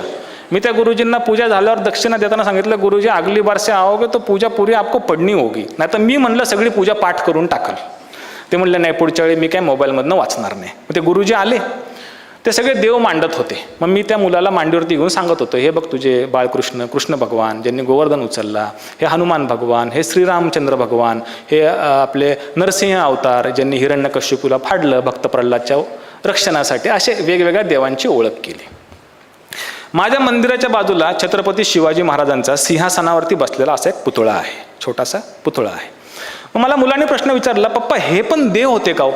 मी त्या गुरुजींना पूजा झाल्यावर दक्षिणा देताना सांगितलं, गुरुजी अगली बार से आओगे तो पूजा पूरी आपको पडणी होगी, नाही तर मी म्हणलं सगळी पूजा पाठ करून टाकल. ते म्हणले नाही, पुढच्या वेळी मी काय मोबाईलमधनं वाचणार नाही. मग ते गुरुजी आले, ते सगळे देव मांडत होते. मग मी त्या मुलाला मांडीवरती घेऊन सांगत होतो, हे बघ तुझे बाळकृष्ण, कृष्ण भगवान ज्यांनी गोवर्धन उचलला, हे हनुमान भगवान, हे श्रीरामचंद्र भगवान, हे आपले नरसिंह अवतार ज्यांनी हिरण्यकश्यपूला फाडलं भक्त प्रल्हादच्या रक्षणासाठी, असे वेगवेगळ्या देवांची ओळख केली. माझ्या मंदिराच्या बाजूला छत्रपती शिवाजी महाराजांचा सिंहासनावरती बसलेला असा एक पुतळा आहे, छोटासा पुतळा आहे. मग मला मुलाने प्रश्न विचारला, पप्पा हे पण देव होते का हो.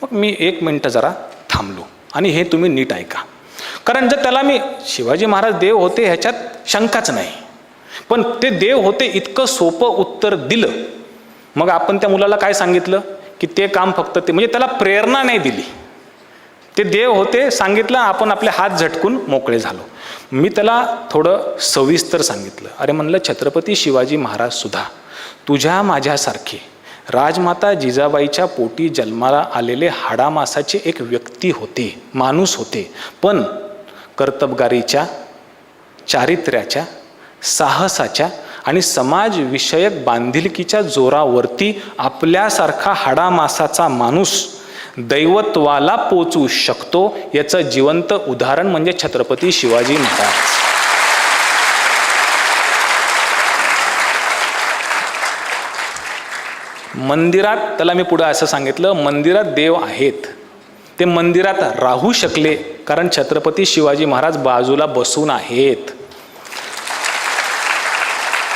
मग मी 1 मिनिट जरा थांबलो आणि हे तुम्ही नीट ऐका. कारण जर त्याला मी शिवाजी महाराज देव होते ह्याच्यात शंकाच नाही, पण ते देव होते इतकं सोपं उत्तर दिलं. मग आपण त्या मुलाला काय सांगितलं की ते काम फक्त ते, म्हणजे त्याला प्रेरणा नाही दिली. ते देव होते सांगितलं, आपण आपले हात झटकून मोकळे झालो. मी त्याला थोडं सविस्तर सांगितलं. अरे म्हणलं, छत्रपती शिवाजी महाराज सुद्धा तुझ्या माझ्यासारखे राजमाता जिजाबाईच्या पोटी जन्माला आलेले हाडामासाचे एक व्यक्ती होते, माणूस होते, पण कर्तबगारीच्या, चारित्र्याच्या, साहसाच्या आणि समाजविषयक बांधिलकीच्या जोरावरती आपल्यासारखा हाडामासाचा माणूस दैवत्वाला पोचू शकतो. याचं जिवंत उदाहरण म्हणजे छत्रपती शिवाजी महाराज. मंदिरात, त्याला मी पुढे असं सांगितलं, मंदिरात देव आहेत, ते मंदिरात राहू शकले कारण छत्रपती शिवाजी महाराज बाजूला बसून आहेत.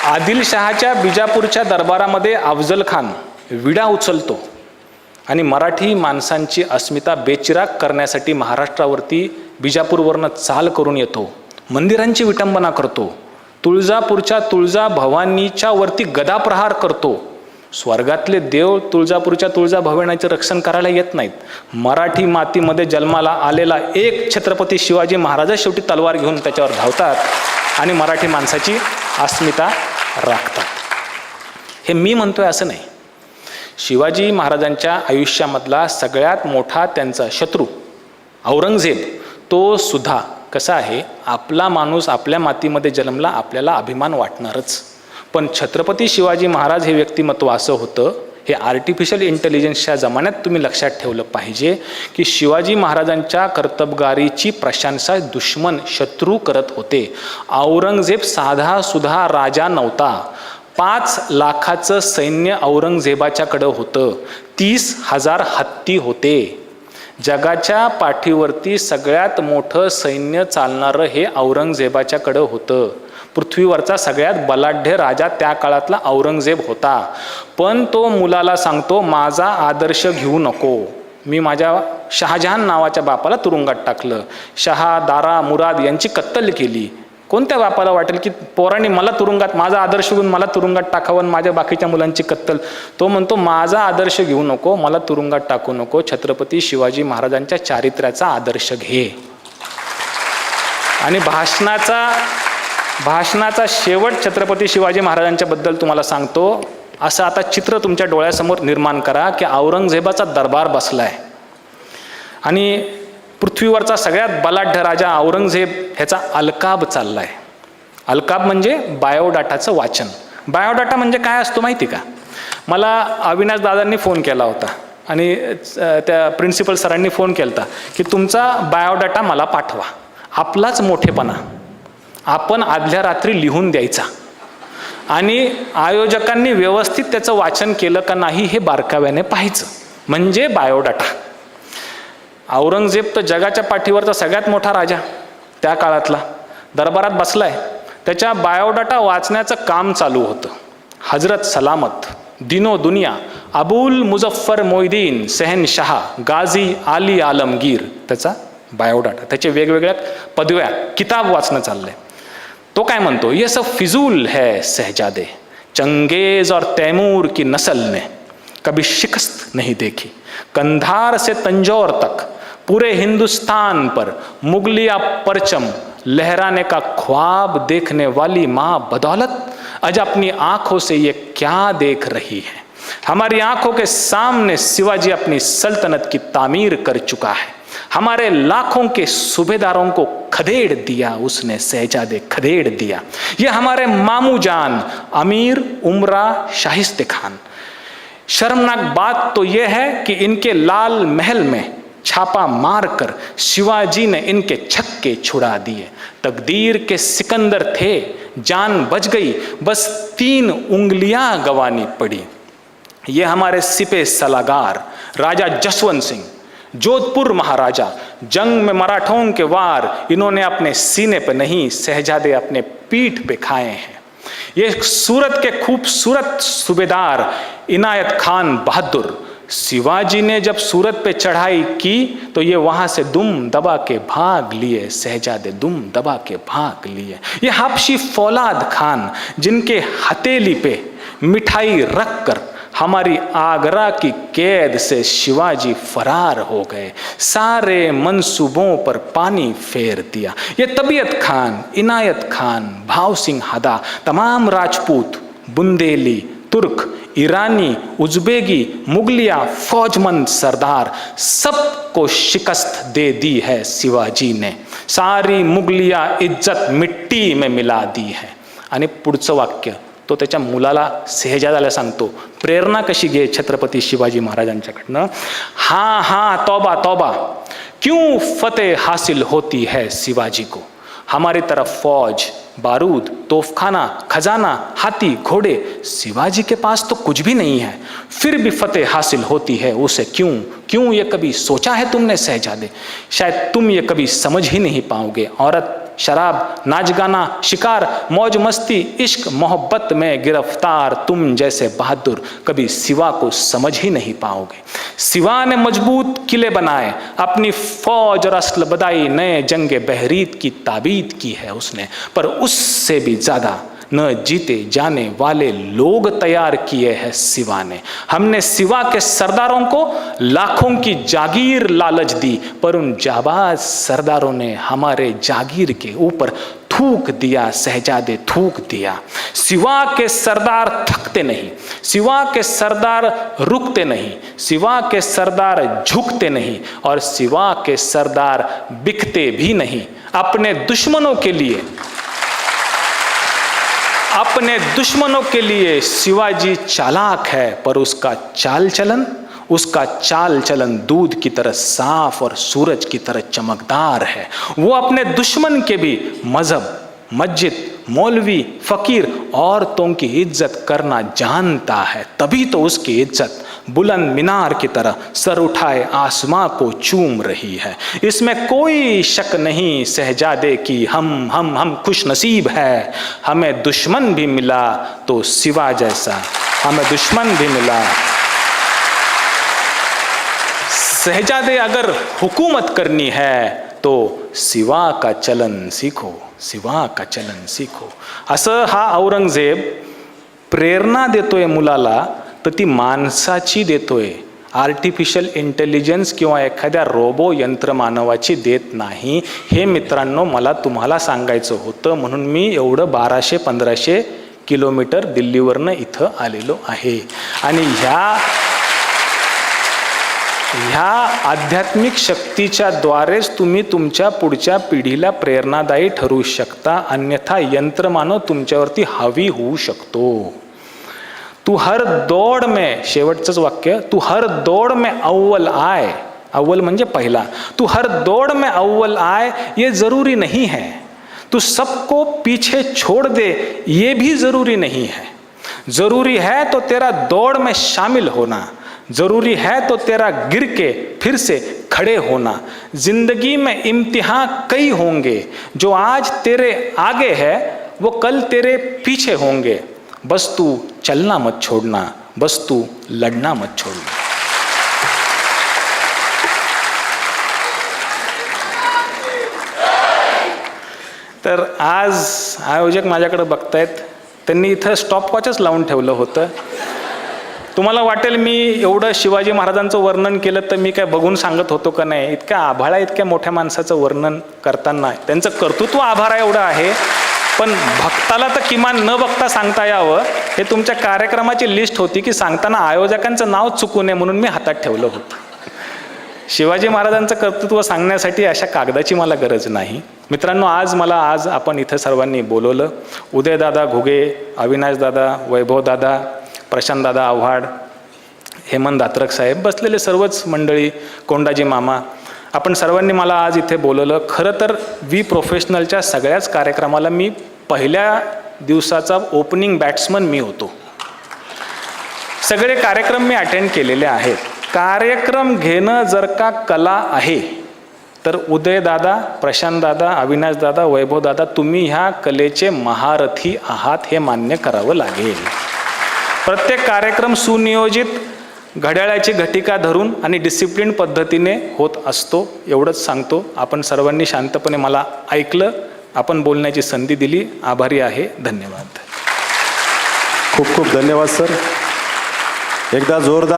आदिलशहाच्या बिजापूरच्या दरबारामध्ये अफजल खान विडा उचलतो आणि मराठी माणसांची अस्मिता बेचिराग करण्यासाठी महाराष्ट्रावरती बिजापूरवरनं चाल करून येतो, मंदिरांची विटंबना करतो, तुळजापूरच्या तुळजा भवानीच्या वरती गदाप्रहार करतो. स्वर्गातले देव तुळजापूरच्या तुळजा भवानीचं रक्षण करायला येत नाहीत. मराठी मातीमध्ये जन्माला आलेला एक छत्रपती शिवाजी महाराज शेवटी तलवार घेऊन त्याच्यावर धावतात आणि मराठी माणसाची अस्मिता राखतात. हे मी म्हणतोय असं नाही. शिवाजी महाराजांच्या आयुष्यामधला सगळ्यात मोठा त्यांचा शत्रू औरंगजेब, तो सुद्धा कसा आहे, आपला माणूस आपल्या मातीमध्ये जन्मला, आपल्याला अभिमान वाटणारच. पण छत्रपती शिवाजी महाराज हे व्यक्तिमत्व असं होतं, हे आर्टिफिशियल इंटेलिजन्सच्या जमान्यात तुम्ही लक्षात ठेवलं पाहिजे की शिवाजी महाराजांच्या कर्तबगारीची प्रशंसा दुश्मन, शत्रू करत होते. औरंगजेब साधा सुद्धा राजा नव्हता. 5 लाखाचं सैन्य औरंगजेबाच्याकडं होतं, 30,000 हत्ती होते. जगाच्या पाठीवरती सगळ्यात मोठं सैन्य चालणारं हे औरंगजेबाच्याकडं होतं. पृथ्वीवरचा सगळ्यात बलाढ्य राजा त्या काळातला औरंगजेब होता. पण तो मुलाला सांगतो, माझा आदर्श घेऊ नको. मी माझ्या शहाजहान नावाच्या बापाला तुरुंगात टाकलं, शहा, दारा, मुराद यांची कत्तल केली. कोणत्या बापाला वाटेल की पोरांनी मला तुरुंगात, माझा आदर्श घेऊन मला तुरुंगात टाकावं, माझ्या बाकीच्या मुलांची कत्तल. तो म्हणतो, माझा आदर्श घेऊ नको, मला तुरुंगात टाकू नको, छत्रपती शिवाजी महाराजांच्या चारित्र्याचा आदर्श घे. आणि भाषणाचा शेवट छत्रपती शिवाजी महाराजांच्या बद्दल तुम्हाला सांगतो. असं आता चित्र तुमच्या डोळ्यासमोर निर्माण करा की औरंगजेबाचा दरबार बसलाय आणि पृथ्वीवरचा सगळ्यात बलाढ्य राजा औरंगजेब ह्याचा अलकाब चाललाय. अलकाब म्हणजे बायोडाटाचं वाचन. बायोडाटा म्हणजे काय असतो माहिती का? मला अविनाश दादांनी फोन केला होता आणि त्या प्रिन्सिपल सरांनी फोन केला होता की तुमचा बायोडाटा मला पाठवा. आपलाच मोठेपणा आपण आदल्या रात्री लिहून द्यायचा आणि आयोजकांनी व्यवस्थित त्याचं वाचन केलं का नाही हे बारकाव्याने पाहायचं, म्हणजे बायोडाटा. औरंगजेब तर जगाच्या पाठीवरचा सगळ्यात मोठा राजा त्या काळातला दरबारात बसलाय. त्याच्या बायोडाटा वाचण्याचं काम चालू होतं. हजरत सलामत, दिनो दुनिया, अबुल मुझफ्फर मोईदीन शहनशाह, गाझी आली आलमगीर, त्याचा बायोडाटा, त्याचे वेगवेगळ्या पदव्या, किताब वाचणं चाललंय. तो काय म्हणतो, ये सब फिजूल है सहजादे, चंगेज और तैमूर की नस्ल ने कभी शिकस्त नहीं देखी, कंधार से तंजौर तक पूरे हिंदुस्तान पर मुगलिया परचम लहराने का ख्वाब देखने वाली माँ बदौलत आज अपनी आंखों से ये क्या देख रही है. हमारी आंखों के सामने शिवाजी अपनी सल्तनत की तामीर कर चुका है. हमारे लाखों के सूबेदारों को खदेड़ दिया उसने शहजादे, खदेड़ दिया. ये हमारे मामू जान अमीर उमरा शाहिस्ते खान. शर्मनाक बात तो यह है कि इनके लाल महल में छापा मारकर शिवाजी ने इनके छक्के छुड़ा दिए. तकदीर के सिकंदर थे, जान बच गई, बस 3 उंगलियां गंवानी पड़ी. ये हमारे सिपे सलागार राजा जसवंत सिंह, जोधपुर महाराजा, जंग में मराठों के वार इन्होंने अपने सीने पे नहीं शहजादे अपने पीठ पे खाए हैं. ये सूरत के खूबसूरत सूबेदार इनायत खान बहादुर, शिवाजी ने जब सूरत पे चढ़ाई की तो ये वहां से दुम दबा के भाग लिए शहजादे, दुम दबा के भाग लिए. ये हाबशी फौलाद खान जिनके हथेली पे मिठाई रख कर हमारी आगरा की कैद से शिवाजी फरार हो गए, सारे मंसूबों पर पानी फेर दिया. ये तबीयत खान, इनायत खान, भाव सिंह हदा, तमाम राजपूत, बुंदेली, तुर्क, ईरानी, उज्बेगी, मुगलिया फौजमंद सरदार, सबको शिकस्त दे दी है शिवाजी ने. सारी मुगलिया इज्जत मिट्टी में मिला दी है. आणि पुढचं वाक्य तो त्याच्या मुलाला शहजादाला सांगतो. प्रेरणा कशी घे छत्रपती शिवाजी महाराजांच्याकडनं. हाँ हाँ तौबा तौबा, क्यों फतेह हासिल होती है शिवाजी को. हमारी तरफ फौज, बारूद, तोफखाना, खजाना, हाथी, घोड़े, शिवाजी के पास तो कुछ भी नहीं है, फिर भी फतेह हासिल होती है उसे क्यों. क्यों ये कभी सोचा है तुमने शहजादे. शायद तुम ये कभी समझ ही नहीं पाओगे. औरत, शराब, नाच गाना, शिकार, मौज मस्ती, इश्क मोहब्बत में गिरफ्तार तुम जैसे बहादुर कभी सिवा को समझ ही नहीं पाओगे. सिवा ने मजबूत किले बनाए, अपनी फौज और अस्ल बदाई, नए जंगे बहरीत की ताबीद की है उसने, पर उससे भी ज्यादा न जीते जाने वाले लोग तैयार किए हैं सिवा ने. हमने सिवा के सरदारों को लाखों की जागीर लालच दी, पर उन जाबाज सरदारों ने हमारे जागीर के ऊपर थूक दिया शहजादे, थूक दिया. सिवा के सरदार थकते नहीं, सिवा के सरदार रुकते नहीं, सिवा के सरदार झुकते नहीं और सिवा के सरदार बिकते भी नहीं. अपने दुश्मनों के लिए शिवाजी चालाक है, पर उसका चाल चलन दूध की तरह साफ और सूरज की तरह चमकदार है. वो अपने दुश्मन के भी मजहब, मस्जिद, मौलवी, फकीर, औरतों की इज्जत करना जानता है. तभी तो उसकी इज्जत बुलंद मीनार की तरह सर उठाए आसमां को चूम रही है. इसमें कोई शक नहीं शहजादे की हम खुश नसीब है. हमें दुश्मन भी मिला तो सिवा जैसा, हमें दुश्मन भी मिला. शहजादे अगर हुकूमत करनी है तो सिवा का चलन सीखो, सिवा का चलन सीखो. असं हा औरंगजेब प्रेरणा देतोय मुलाला, तर ती माणसाची देतोय. आर्टिफिशियल इंटेलिजन्स किंवा एखाद्या रोबो यंत्रमानवाची देत नाही. हे मित्रांनो मला तुम्हाला सांगायचं होतं, म्हणून मी एवढं 1200-1500 किलोमीटर दिल्लीवरनं इथं आलेलो आहे. आणि ह्या आध्यात्मिक शक्तीच्या द्वारेच तुम्ही तुमच्या पुढच्या पिढीला प्रेरणादायी ठरू शकता, अन्यथा यंत्रमानव तुमच्यावरती हावी होऊ शकतो. तू हर दौड़ में, शेवटचंच वाक्य, तू हर दौड़ में अव्वल आए, अव्वल म्हणजे पहिला, तू हर दौड़ में अव्वल आए ये जरूरी नहीं है. तू सबको पीछे छोड़ दे ये भी जरूरी नहीं है. जरूरी है तो तेरा दौड़ में शामिल होना, जरूरी है तो तेरा गिर के फिर से खड़े होना. जिंदगी में इम्तिहान कई होंगे, जो आज तेरे आगे है वो कल तेरे पीछे होंगे. बस तू चलना मत छोड़ना, बस तू लड़ना मत छोड़ना. तर आज आयोजक माझ्याकडे बघतायत, त्यांनी इथं स्टॉपवॉचच लावून ठेवलं होतं. तुम्हाला वाटेल मी एवढं शिवाजी महाराजांचं वर्णन केलं तर मी काय बघून सांगत होतो का नाही. इतक्या आभाळा इतक्या मोठ्या माणसाचं वर्णन करताना त्यांचं कर्तृत्व आभाळा एवढं आहे, पण भक्ताला तर किमान न बघता सांगता यावं हे तुमच्या कार्यक्रमाची लिस्ट होती की सांगताना आयोजकांचं नाव चुकू नये म्हणून मी हातात ठेवलं होतं. शिवाजी महाराजांचं कर्तृत्व सांगण्यासाठी अशा कागदाची मला गरज नाही. मित्रांनो, आज आपण इथं सर्वांनी बोलवलं. उदयदादा घुगे, अविनाशदादा, वैभवदादा, प्रशांतदादा आव्हाड, हेमंत दात्रक साहेब, बसलेले सर्वच मंडळी, कोंडाजी मामा, आपण सर्वांनी मला आज इथे बोलवलं. खरं तर वी प्रोफेशनलच्या सगळ्याच कार्यक्रमाला मी पहिल्या दिवसाचा ओपनिंग बॅट्समन मी होतो. सगळे कार्यक्रम मी अटेंड केलेले आहेत. कार्यक्रम घेणं जर का कला आहे तर उदयदादा, प्रशांतदादा, अविनाशदादा, वैभवदादा, तुम्ही ह्या कलेचे महारथी आहात हे मान्य करावं लागेल. प्रत्येक कार्यक्रम सुनियोजित, घड्याळाची घटिका धरून आणि डिसिप्लिन पद्धतीने होत असतो, एवढंच सांगतो. आपण सर्वांनी शांतपणे मला ऐकलं, आपण बोलण्याची संधी दिली. आभारी आहे. धन्यवाद. खूप खूप धन्यवाद सर. एकदा जोरदार